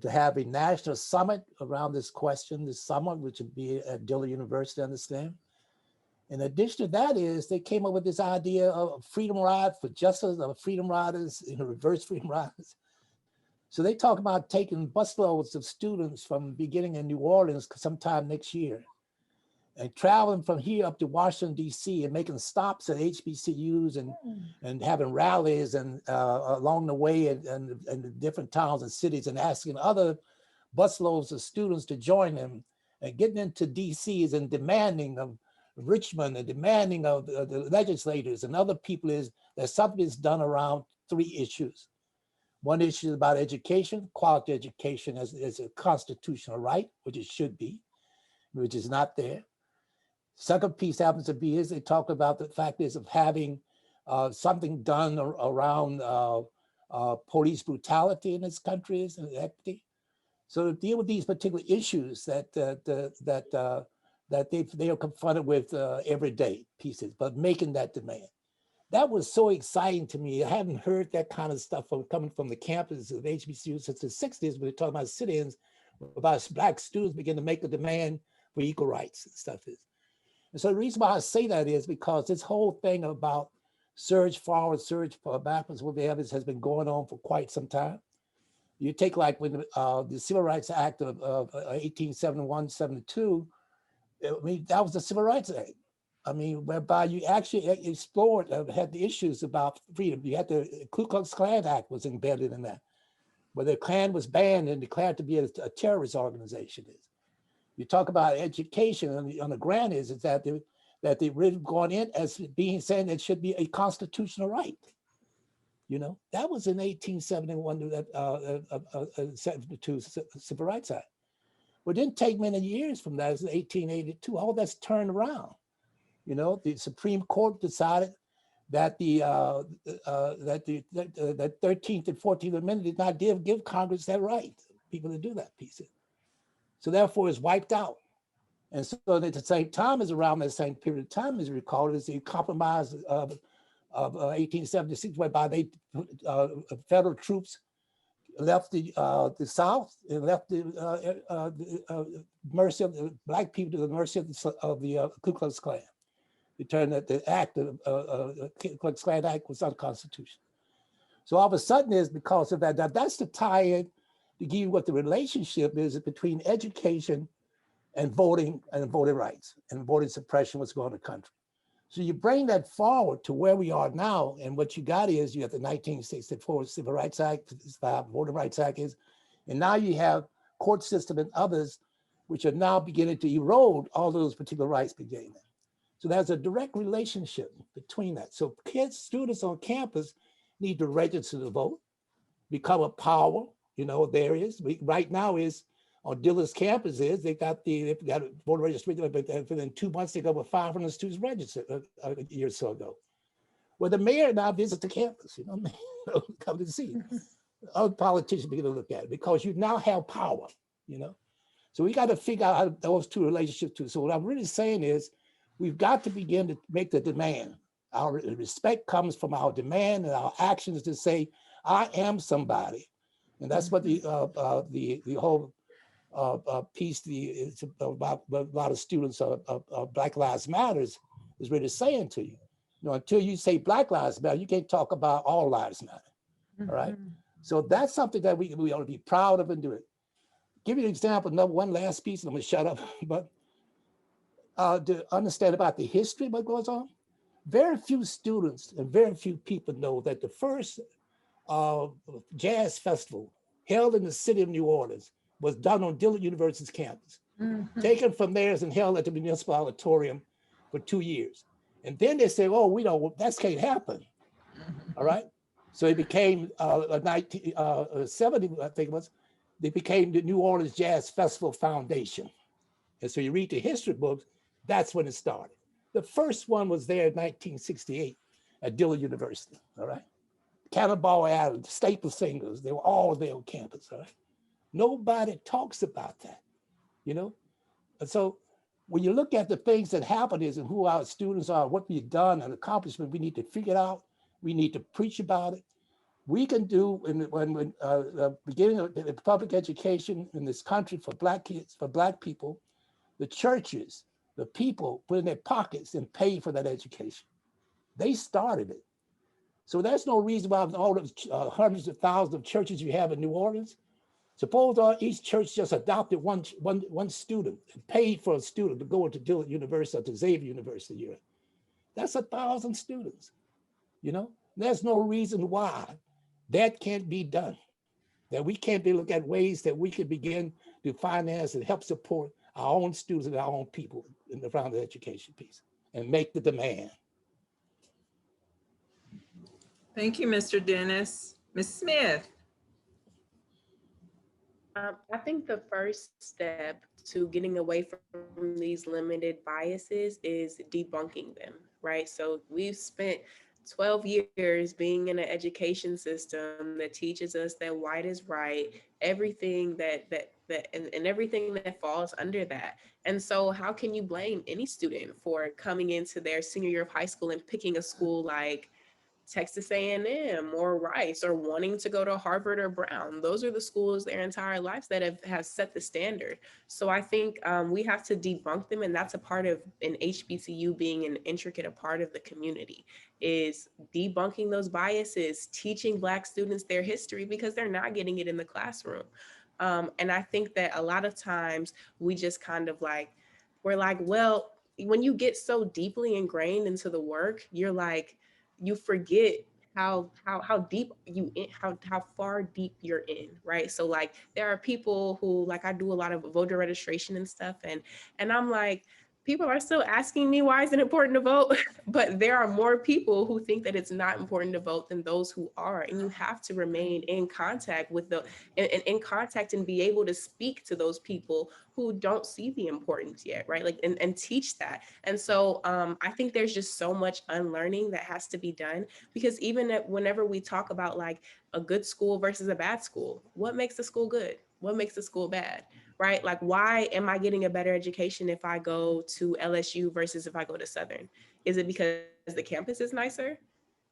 to have a national summit around this question, this summit, which would be at Dillard University, understand? In addition to that is they came up with this idea of a freedom ride for justice, of freedom riders, reverse freedom riders. So they talk about taking busloads of students from beginning in New Orleans sometime next year and traveling from here up to Washington, D.C. and making stops at HBCUs and having rallies and along the way and the different towns and cities and asking other busloads of students to join them and getting into D.C.s and demanding of Richmond and demanding of the legislators and other people is that something is done around three issues. One issue is about education, quality education as a constitutional right, which it should be, which is not there. Second piece happens to be is they talk about the fact is of having something done around police brutality in this country and equity. So to deal with these particular issues that they are confronted with every day pieces, but making that demand. That was so exciting to me. I haven't heard that kind of stuff coming from the campus of HBCU since the 60s, when they're talking about sit-ins, about Black students begin to make a demand for equal rights and stuff is. And so the reason why I say that is because this whole thing about surge forward, surge backwards, what they have has been going on for quite some time. You take like when the Civil Rights Act of 1871, 72, I mean, that was the Civil Rights Act. I mean, whereby you actually explored, had the issues about freedom. You had the Ku Klux Klan Act was embedded in that, where the Klan was banned and declared to be a terrorist organization. You talk about education on the grant is that they've really gone in as being saying it should be a constitutional right. You know, that was in 1871, 72 Civil Rights Act. Well, it didn't take many years from that. It was 1882. All that's turned around. You know, the Supreme Court decided that that 13th and 14th Amendment did not give Congress that right, people to do that piece. So therefore, it's wiped out. And so at the same time, as around that same period of time, as you recall, is the compromise of 1876, whereby they federal troops left the South and left the mercy of the Black people to the mercy of the Ku Klux Klan. Determined that the act of Ku Klux Klan Act was unconstitutional. So all of a sudden is because of that. That's the tie-in to give you what the relationship is between education and voting rights and voting suppression, what's going on in the country. So you bring that forward to where we are now, and what you got is you have the 1964 Civil Rights Act, Voting Rights Act is, and now you have court system and others which are now beginning to erode all those particular rights beginning. So there's a direct relationship between that. So kids, students on campus need to register to vote, become a power. You know, there is, right now is, on Dillard's campus is, they've got voter registration, but within 2 months, they got over 500 students registered a year or so ago. Well, the mayor now visits the campus, you know, come to see. Other politicians begin to look at it because you now have power, you know. So we got to figure out how those two relationships too. So what I'm really saying is, we've got to begin to make the demand. Our respect comes from our demand and our actions to say, I am somebody. And that's what the whole piece it's about a lot of students of Black Lives Matters is really saying to you. You know, until you say Black Lives Matter, you can't talk about all lives matter, all right? So that's something that we ought to be proud of and do it. Give you an example, one last piece, and I'm gonna shut up, but to understand about the history of what goes on, very few students and very few people know that the first jazz festival held in the city of New Orleans was done on Dillard University's campus. Taken from theirs and held at the Municipal Auditorium for 2 years. And then they said, oh, that can't happen, all right? So it became 1970, I think it was, they became the New Orleans Jazz Festival Foundation. And so you read the history books, that's when it started. The first one was there in 1968 at Dillard University, all right? Cannonball Adams, Staple Singers, they were all there on campus, all right? Nobody talks about that, you know? And so when you look at the things that happen is and who our students are, what we've done and accomplishment, we need to figure it out. We need to preach about it. We can do, when beginning of public education in this country for Black kids, for Black people, the churches, the people put in their pockets and pay for that education. They started it. So there's no reason why all those hundreds of thousands of churches you have in New Orleans, suppose each church just adopted one student and paid for a student to go into Dillard University or to Xavier University here. That's 1,000 students, you know? There's no reason why that can't be done, that we can't be looking at ways that we can begin to finance and help support our own students and our own people around the education piece and make the demand. Thank you, Mr. Dennis. Ms. Smith. I think the first step to getting away from these limited biases is debunking them, right? So we've spent 12 years being in an education system that teaches us that white is right, everything and everything that falls under that. And so how can you blame any student for coming into their senior year of high school and picking a school like Texas A&M or Rice or wanting to go to Harvard or Brown? Those are the schools their entire lives that have set the standard. So I think we have to debunk them, and that's a part of an HBCU being an intricate a part of the community, is debunking those biases, teaching Black students their history because they're not getting it in the classroom. And I think that a lot of times we just kind of we're like, well, when you get so deeply ingrained into the work, you're like, you forget how deep how far deep you're in, right? So there are people who I do a lot of voter registration and stuff, and I'm like, people are still asking me why is it important to vote, but there are more people who think that it's not important to vote than those who are. And you have to remain in contact with in contact and be able to speak to those people who don't see the importance yet, right? Like, and teach that. And so I think there's just so much unlearning that has to be done, because even whenever we talk about like a good school versus a bad school, what makes the school good? What makes the school bad? Right? Like, why am I getting a better education if I go to LSU versus if I go to Southern? Is it because the campus is nicer?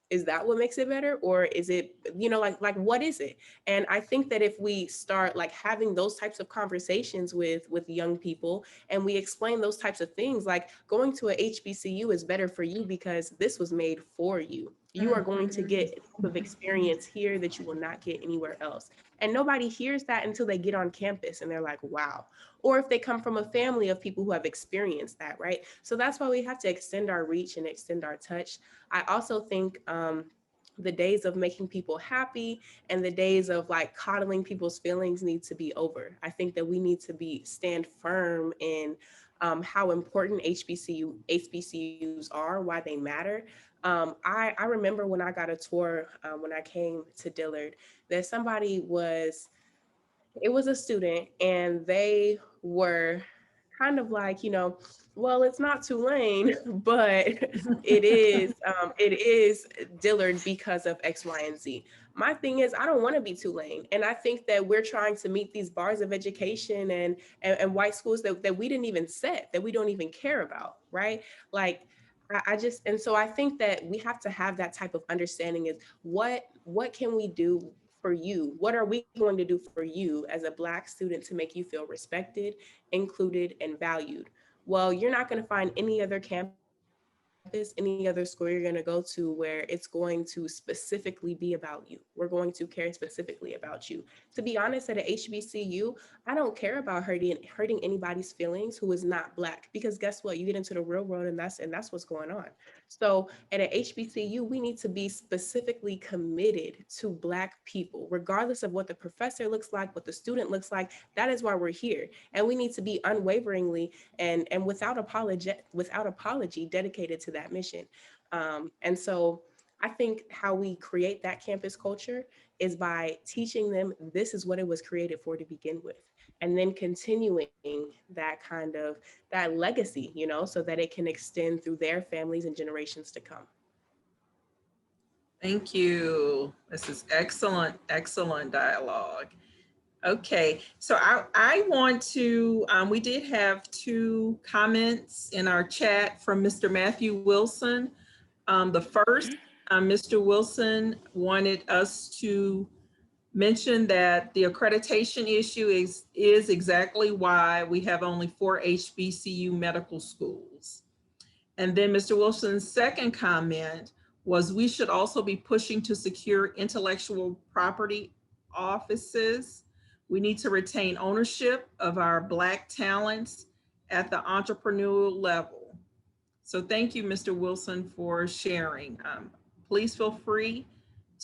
Is that what makes it better? Or is it, you know, like what is it? And I think that if we start like having those types of conversations with young people, and we explain those types of things, like going to a HBCU is better for you because this was made for you. You are going to get a type of experience here that you will not get anywhere else. And nobody hears that until they get on campus and they're like, wow. Or if they come from a family of people who have experienced that, right? So that's why we have to extend our reach and extend our touch. I also think the days of making people happy and the days of like coddling people's feelings need to be over. I think that we need to stand firm in how important HBCUs are, why they matter. I remember when I got a tour, when I came to Dillard, that it was a student, and they were kind of like, you know, well, it's not Tulane, but it is Dillard because of X, Y, and Z. My thing is, I don't want to be Tulane. And I think that we're trying to meet these bars of education and white schools that we didn't even set, that we don't even care about, right? Like, and so I think that we have to have that type of understanding is what can we do for you? What are we going to do for you as a Black student to make you feel respected, included, and valued? Well, you're not going to find any other campus, any other school you're going to go to where it's going to specifically be about you. We're going to care specifically about you. To be honest, at a HBCU, I don't care about hurting anybody's feelings who is not Black, because guess what? You get into the real world and that's what's going on. So at a HBCU, we need to be specifically committed to Black people, regardless of what the professor looks like, what the student looks like. That is why we're here. And we need to be unwaveringly and without apology dedicated to that mission. And so I think how we create that campus culture is by teaching them this is what it was created for to begin with, and then continuing that legacy, you know, so that it can extend through their families and generations to come. Thank you. This is excellent, excellent dialogue. Okay, so I want to, we did have 2 comments in our chat from Mr. Matthew Wilson. The first, Mr. Wilson wanted us to mention that the accreditation issue is exactly why we have only 4 HBCU medical schools. And then Mr. Wilson's second comment was we should also be pushing to secure intellectual property offices. We need to retain ownership of our Black talents at the entrepreneurial level. So thank you, Mr. Wilson, for sharing. Please feel free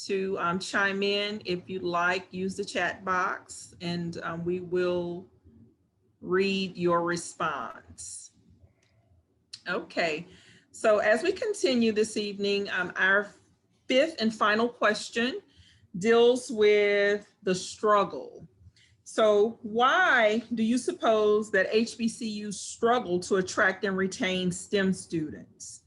to chime in if you'd like. Use the chat box and we will read your response. Okay, so as we continue this evening, our 5th and final question deals with the struggle. So why do you suppose that HBCUs struggle to attract and retain STEM students,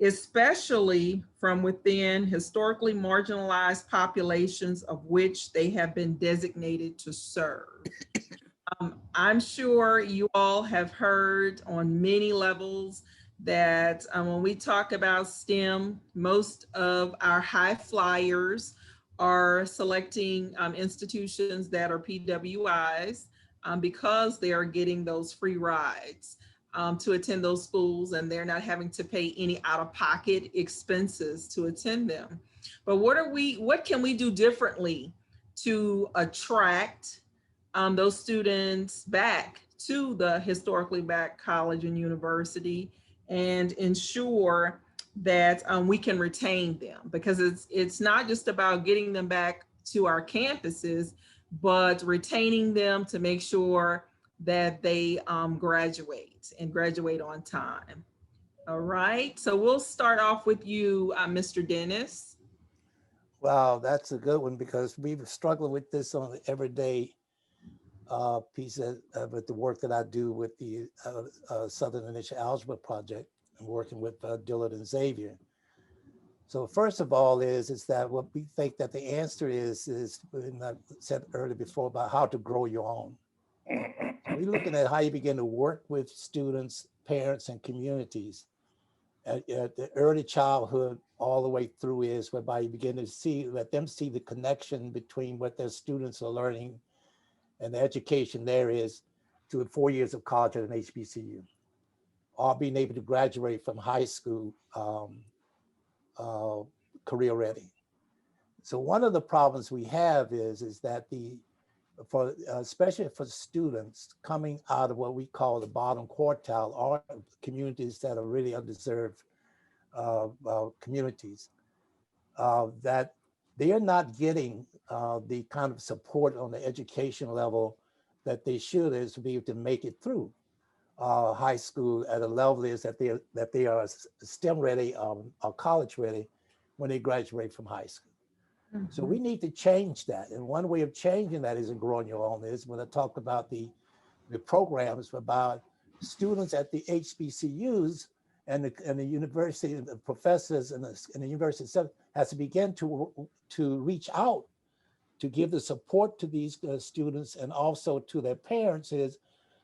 especially from within historically marginalized populations of which they have been designated to serve? I'm sure you all have heard on many levels that when we talk about STEM, most of our high flyers are selecting institutions that are PWIs because they are getting those free rides to attend those schools, and they're not having to pay any out-of-pocket expenses to attend them. But what can we do differently to attract those students back to the historically Black college and university and ensure that we can retain them? Because it's not just about getting them back to our campuses, but retaining them to make sure that they graduate and graduate on time. All right, so we'll start off with you, Mr. Dennis. Wow, that's a good one because we were struggling with this on an everyday piece with the work that I do with the Southern Initial Algebra Project and working with Dillard and Xavier. So first of all is that what we think that the answer is and I said earlier before about how to grow your own. So we're looking at how you begin to work with students, parents, and communities at the early childhood all the way through is whereby you begin to let them see the connection between what their students are learning and the education there is to 4 years of college at an HBCU, or being able to graduate from high school career ready. So one of the problems we have is that especially for students coming out of what we call the bottom quartile or communities that are really underserved communities, that they are not getting the kind of support on the education level that they should is to be able to make it through high school at a level is that they are STEM ready or college ready when they graduate from high school. Mm-hmm. So we need to change that. And one way of changing that is in growing your own is when I talked about the programs about students at the HBCUs and the university, the professors and the university itself has to begin to reach out to give the support to these students and also to their parents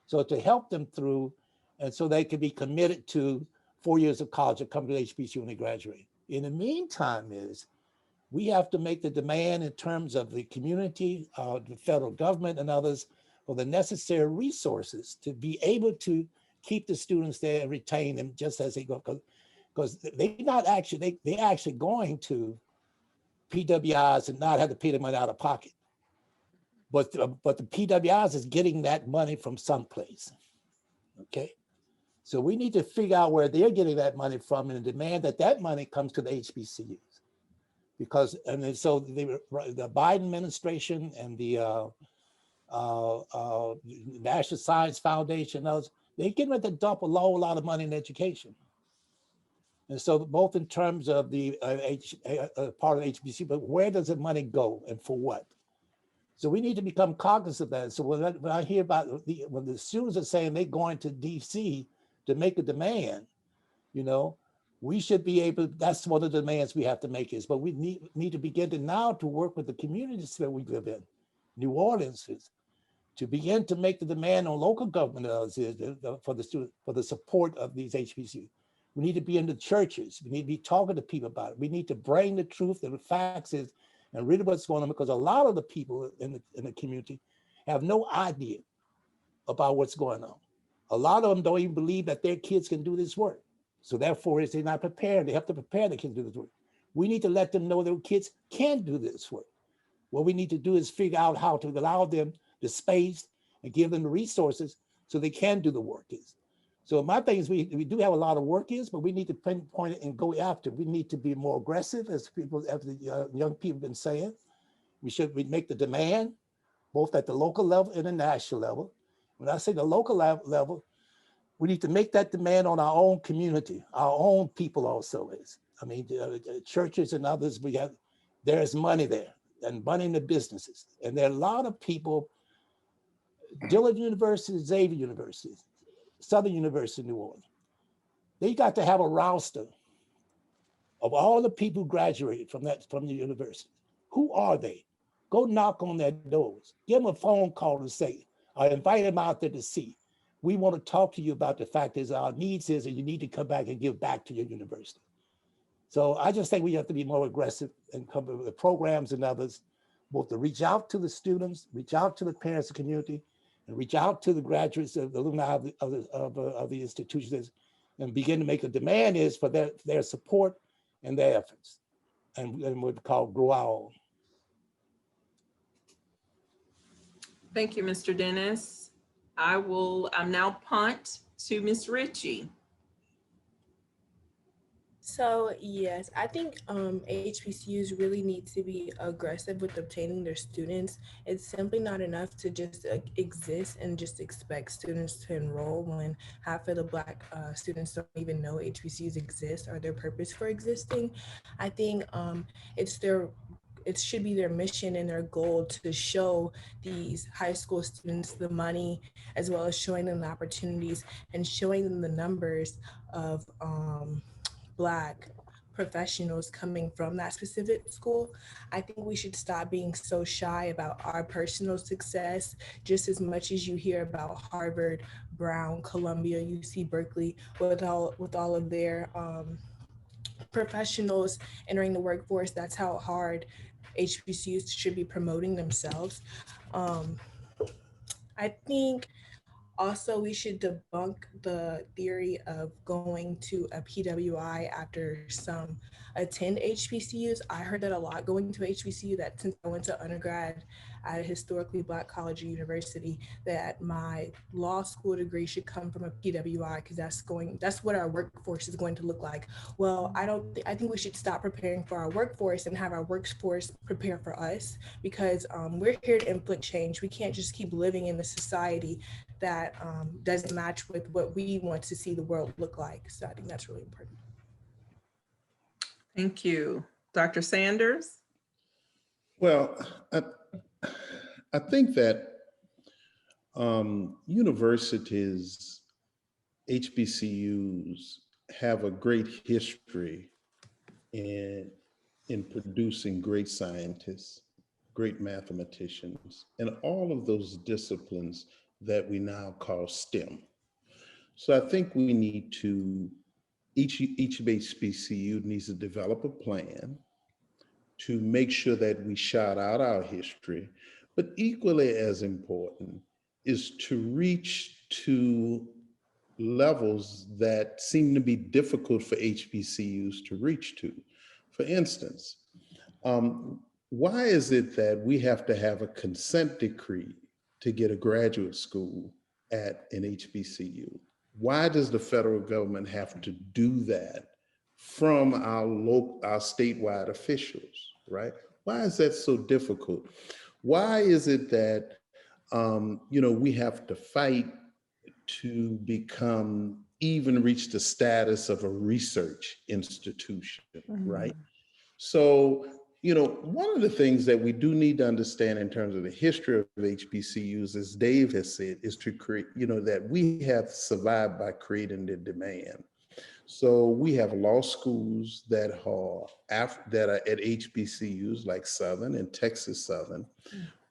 so to help them through and so they can be committed to 4 years of college and come to the HBCU when they graduate. In the meantime we have to make the demand in terms of the community, the federal government and others for the necessary resources to be able to keep the students there and retain them just as they go, because they're actually going to PWIs and not have to pay the money out of pocket. But the PWIs is getting that money from someplace, okay? So we need to figure out where they're getting that money from and demand that money comes to the HBCUs. Because, and so the Biden administration and the National Science Foundation, they're getting ready to dump a lot of money in education. And so both in terms of the part of HBCU, but where does the money go and for what? So we need to become cognizant of that. So when I hear about when the students are saying they're going to DC to make a demand, we should be able, that's one of the demands we have to make is, but we need to begin to work with the communities that we live in, New Orleans, to begin to make the demand on local government for the support of these HBCUs. We need to be in the churches. We need to be talking to people about it. We need to bring the truth and the facts and really what's going on, because a lot of the people in the community have no idea about what's going on. A lot of them don't even believe that their kids can do this work. So therefore, they're not prepared. They have to prepare their kids to do this work. We need to let them know their kids can do this work. What we need to do is figure out how to allow them the space and give them the resources so they can do the work. So my thing is we do have a lot of work but we need to pinpoint it and go after. We need to be more aggressive as the young people have been saying. We make the demand both at the local level and the national level. When I say the local level, we need to make that demand on our own community, our own people also is. I mean, churches and others, there's money there and money in the businesses. And there are a lot of people, Dillard University, Xavier University, Southern University, New Orleans, they got to have a roster of all the people who graduated from the university. Who are they? Go knock on their doors. Give them a phone call and say, I invite them out there to see. We want to talk to you about the fact is our needs is, and you need to come back and give back to your university. So I just think we have to be more aggressive and come up with programs and others, both to reach out to the students, reach out to the parents and community, and reach out to the graduates, the alumni of the institutions, and begin to make a demand is for their support and their efforts, and what we call grow our own. Thank you, Mr. Dennis. I'm now punt to Ms. Ritchie. So yes, I think HBCUs really need to be aggressive with obtaining their students. It's simply not enough to just exist and just expect students to enroll when half of the Black students don't even know HBCUs exist or their purpose for existing. I think it's their it should be their mission and their goal to show these high school students the money, as well as showing them the opportunities and showing them the numbers of Black professionals coming from that specific school. I think we should stop being so shy about our personal success just as much as you hear about Harvard, Brown, Columbia, UC Berkeley, with all of their professionals entering the workforce. That's how hard HBCUs should be promoting themselves. Um, I think also we should debunk the theory of going to a PWI after some attend HBCUs. I heard that a lot going to HBCU, that since I went to undergrad at a historically Black college or university, that my law school degree should come from a PWI because that's what our workforce is going to look like. Well, I think we should stop preparing for our workforce and have our workforce prepare for us, because we're here to inflict change. We can't just keep living in a society that doesn't match with what we want to see the world look like. So I think that's really important. Thank you. Dr. Sanders? Well, I think that universities, HBCUs, have a great history in producing great scientists, great mathematicians, and all of those disciplines that we now call STEM. So I think we need to, each HBCU needs to develop a plan to make sure that we shout out our history, but equally as important is to reach to levels that seem to be difficult for HBCUs to reach to. For instance, why is it that we have to have a consent decree to get a graduate school at an HBCU? Why does the federal government have to do that from our statewide officials, right? Why is that so difficult? Why is it that we have to fight to even reach the status of a research institution, right? So, one of the things that we do need to understand in terms of the history of HBCUs, as Dave has said, is to create, that we have survived by creating the demand. So we have law schools that are at HBCUs like Southern and Texas Southern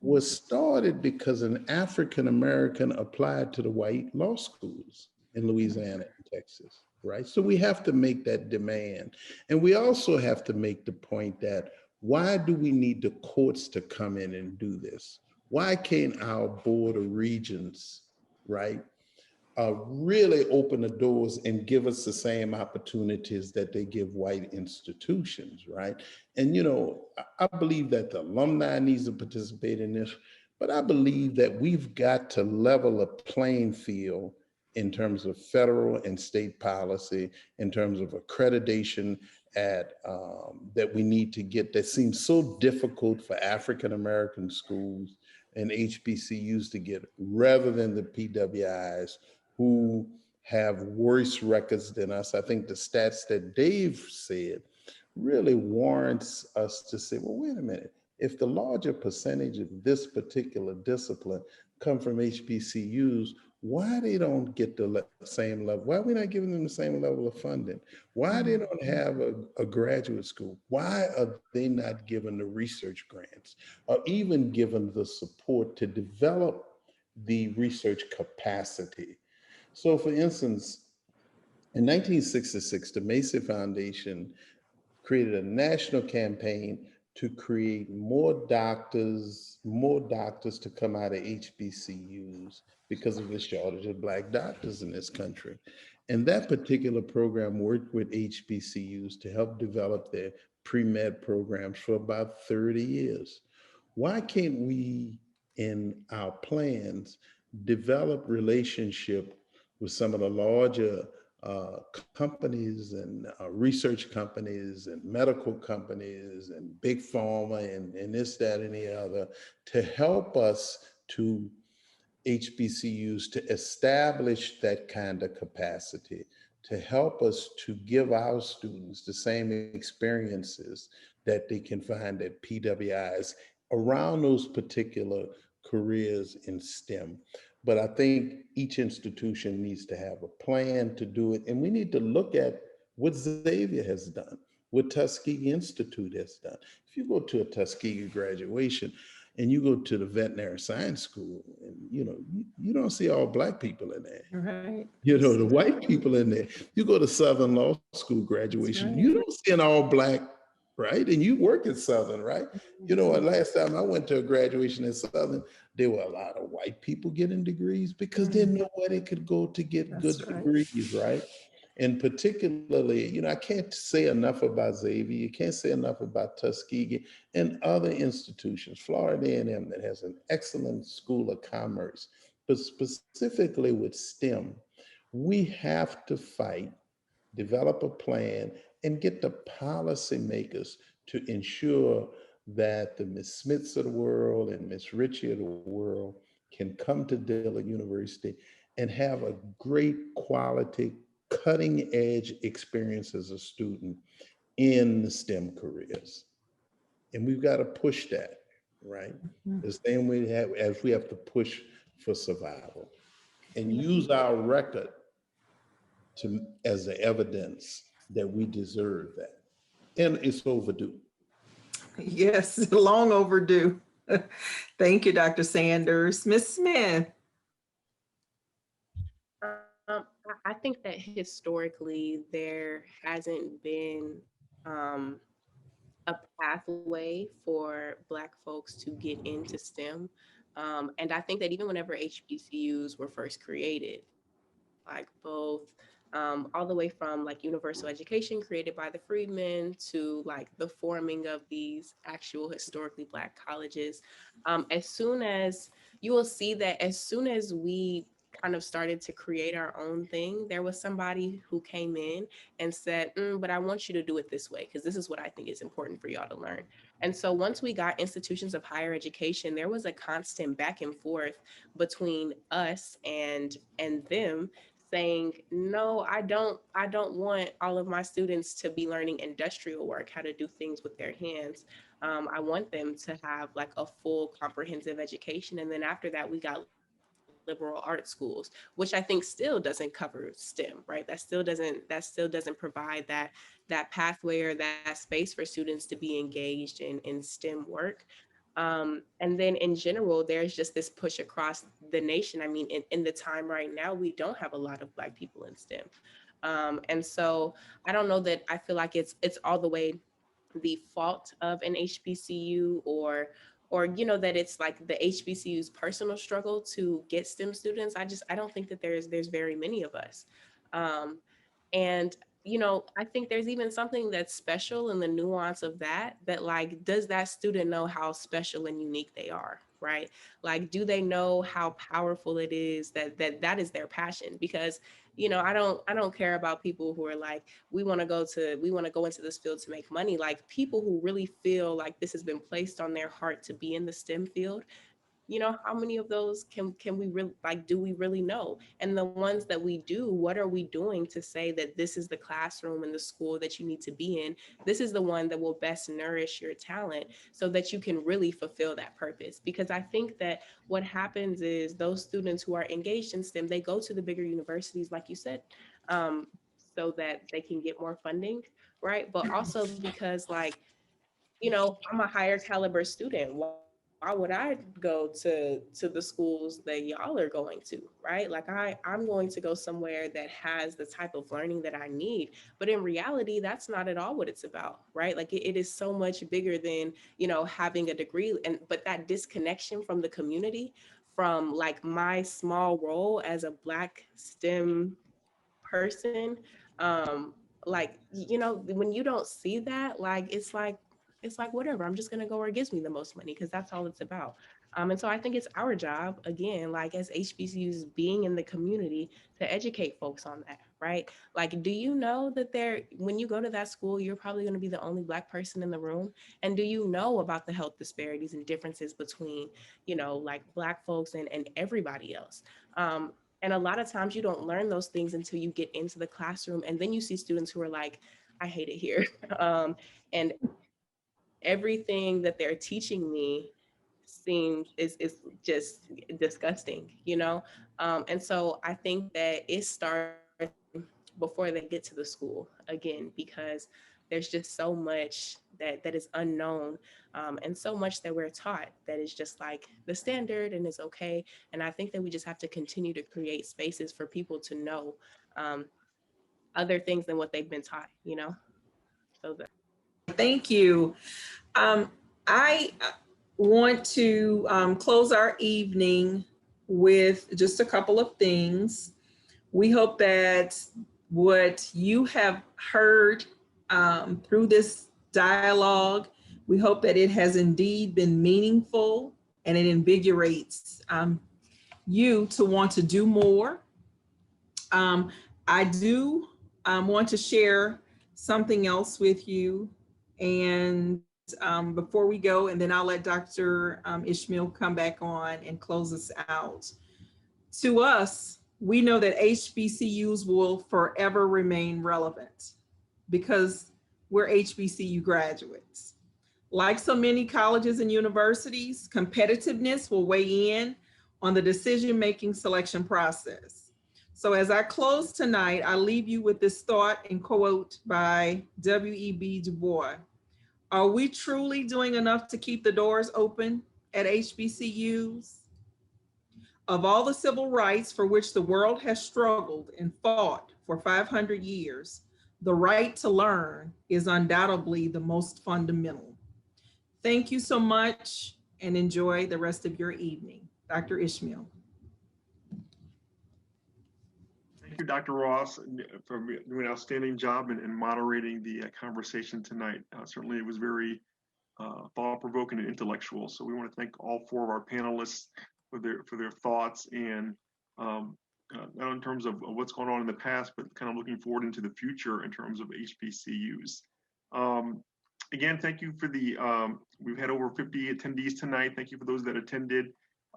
was started because an African-American applied to the white law schools in Louisiana and Texas, right? So we have to make that demand. And we also have to make the point that why do we need the courts to come in and do this? Why can't our Board of Regents, right, really open the doors and give us the same opportunities that they give white institutions, right? And, I believe that the alumni needs to participate in this, but I believe that we've got to level a playing field in terms of federal and state policy, in terms of accreditation that we need to get, that seems so difficult for African-American schools and HBCUs to get, rather than the PWIs, who have worse records than us. I think the stats that Dave said really warrants us to say, well, wait a minute, if the larger percentage of this particular discipline come from HBCUs, why they don't get the same level? Why are we not giving them the same level of funding? Why they don't have a graduate school? Why are they not given the research grants or even given the support to develop the research capacity? So for instance, in 1966, the Macy Foundation created a national campaign to create more doctors to come out of HBCUs because of the shortage of Black doctors in this country. And that particular program worked with HBCUs to help develop their pre-med programs for about 30 years. Why can't we, in our plans, develop relationship with some of the larger companies and research companies and medical companies and big pharma and this, that, and the other to help us to HBCUs to establish that kind of capacity, to help us to give our students the same experiences that they can find at PWIs around those particular careers in STEM. But I think each institution needs to have a plan to do it. And we need to look at what Xavier has done, what Tuskegee Institute has done. If you go to a Tuskegee graduation and you go to the veterinary science school, and you don't see all Black people in there. Right. The white people in there. You go to Southern Law School graduation, right. you don't see an all Black, right? And you work at Southern, right? Last time I went to a graduation at Southern, there were a lot of white people getting degrees because they knew where they could go to get That's good right. degrees, right? And particularly, I can't say enough about Xavier. You can't say enough about Tuskegee and other institutions, Florida A&M that has an excellent school of commerce, but specifically with STEM, we have to fight, develop a plan, and get the policymakers to ensure that the Ms. Smiths of the world and Ms. Ritchie of the world can come to Dillard University and have a great quality, cutting edge experience as a student in the STEM careers. And we've got to push that, right? The same way as we have to push for survival and use our record as the evidence that we deserve that. And it's overdue. Yes, long overdue. Thank you, Dr. Sanders. Ms. Smith. I think that historically there hasn't been a pathway for Black folks to get into STEM. And I think that even whenever HBCUs were first created, like both all the way from like universal education created by the freedmen to like the forming of these actual historically Black colleges, as soon as you will see that as soon as we kind of started to create our own thing, there was somebody who came in and said, but I want you to do it this way, because this is what I think is important for y'all to learn. And so once we got institutions of higher education, there was a constant back and forth between us and them, saying, no, I don't want all of my students to be learning industrial work, how to do things with their hands. I want them to have like a full comprehensive education. And then after that, we got liberal arts schools, which I think still doesn't cover STEM, right? That still doesn't provide that pathway or that space for students to be engaged in STEM work. And then in general, there's just this push across the nation. I mean, in the time right now, we don't have a lot of Black people in STEM. And so I don't know that I feel like it's all the way the fault of an HBCU or that it's like the HBCU's personal struggle to get STEM students. I don't think that there's very many of us. And I think there's even something that's special in the nuance of that like, does that student know how special and unique they are, right? Like, do they know how powerful it is that is their passion? Because, I don't care about people who are like, we want to go into this field to make money. Like, people who really feel like this has been placed on their heart to be in the STEM field, how many of those can we really, like, do we really know? And the ones that we do, what are we doing to say that this is the classroom and the school that you need to be in? This is the one that will best nourish your talent so that you can really fulfill that purpose. Because I think that what happens is those students who are engaged in STEM, they go to the bigger universities, like you said, so that they can get more funding, right? But also because, like, I'm a higher caliber student. Why would I go to the schools that y'all are going to, right? Like I'm going to go somewhere that has the type of learning that I need. But in reality, that's not at all what it's about, right? Like it is so much bigger than, having a degree. But that disconnection from the community, from like my small role as a Black STEM person, like, when you don't see that, like, it's like whatever, I'm just gonna go where it gives me the most money, because that's all it's about. And so I think it's our job, again, like as HBCUs being in the community, to educate folks on that, right? Like, do you know that when you go to that school, you're probably going to be the only Black person in the room? And do you know about the health disparities and differences between, like Black folks and everybody else? And a lot of times you don't learn those things until you get into the classroom. And then you see students who are like, I hate it here. And everything that they're teaching me is just disgusting, And so I think that it starts before they get to the school, again, because there's just so much that is unknown, and so much that we're taught that is just like the standard and is okay. And I think that we just have to continue to create spaces for people to know other things than what they've been taught, So Thank you. I want to close our evening with just a couple of things. We hope that what you have heard through this dialogue, we hope that it has indeed been meaningful and it invigorates you to want to do more. I do want to share something else with you. And before we go, and then I'll let Dr. Ishmael come back on and close us out. To us, we know that HBCUs will forever remain relevant because we're HBCU graduates. Like so many colleges and universities, competitiveness will weigh in on the decision-making selection process. So as I close tonight, I leave you with this thought and quote by W.E.B. Du Bois. Are we truly doing enough to keep the doors open at HBCUs? Of all the civil rights for which the world has struggled and fought for 500 years, the right to learn is undoubtedly the most fundamental. Thank you so much and enjoy the rest of your evening. Dr. Ishmael. Thank you, Dr. Ross, for doing an outstanding job in moderating the conversation tonight. Certainly, it was very thought-provoking and intellectual. So we want to thank all four of our panelists for their thoughts and not in terms of what's going on in the past, but kind of looking forward into the future in terms of HBCUs. Again, thank you for we've had over 50 attendees tonight. Thank you for those that attended.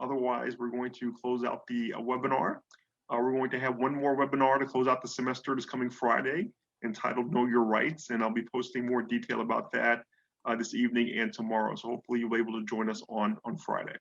Otherwise, we're going to close out the webinar. We're going to have one more webinar to close out the semester this coming Friday entitled Know Your Rights, and I'll be posting more detail about that this evening and tomorrow. So hopefully you'll be able to join us on Friday.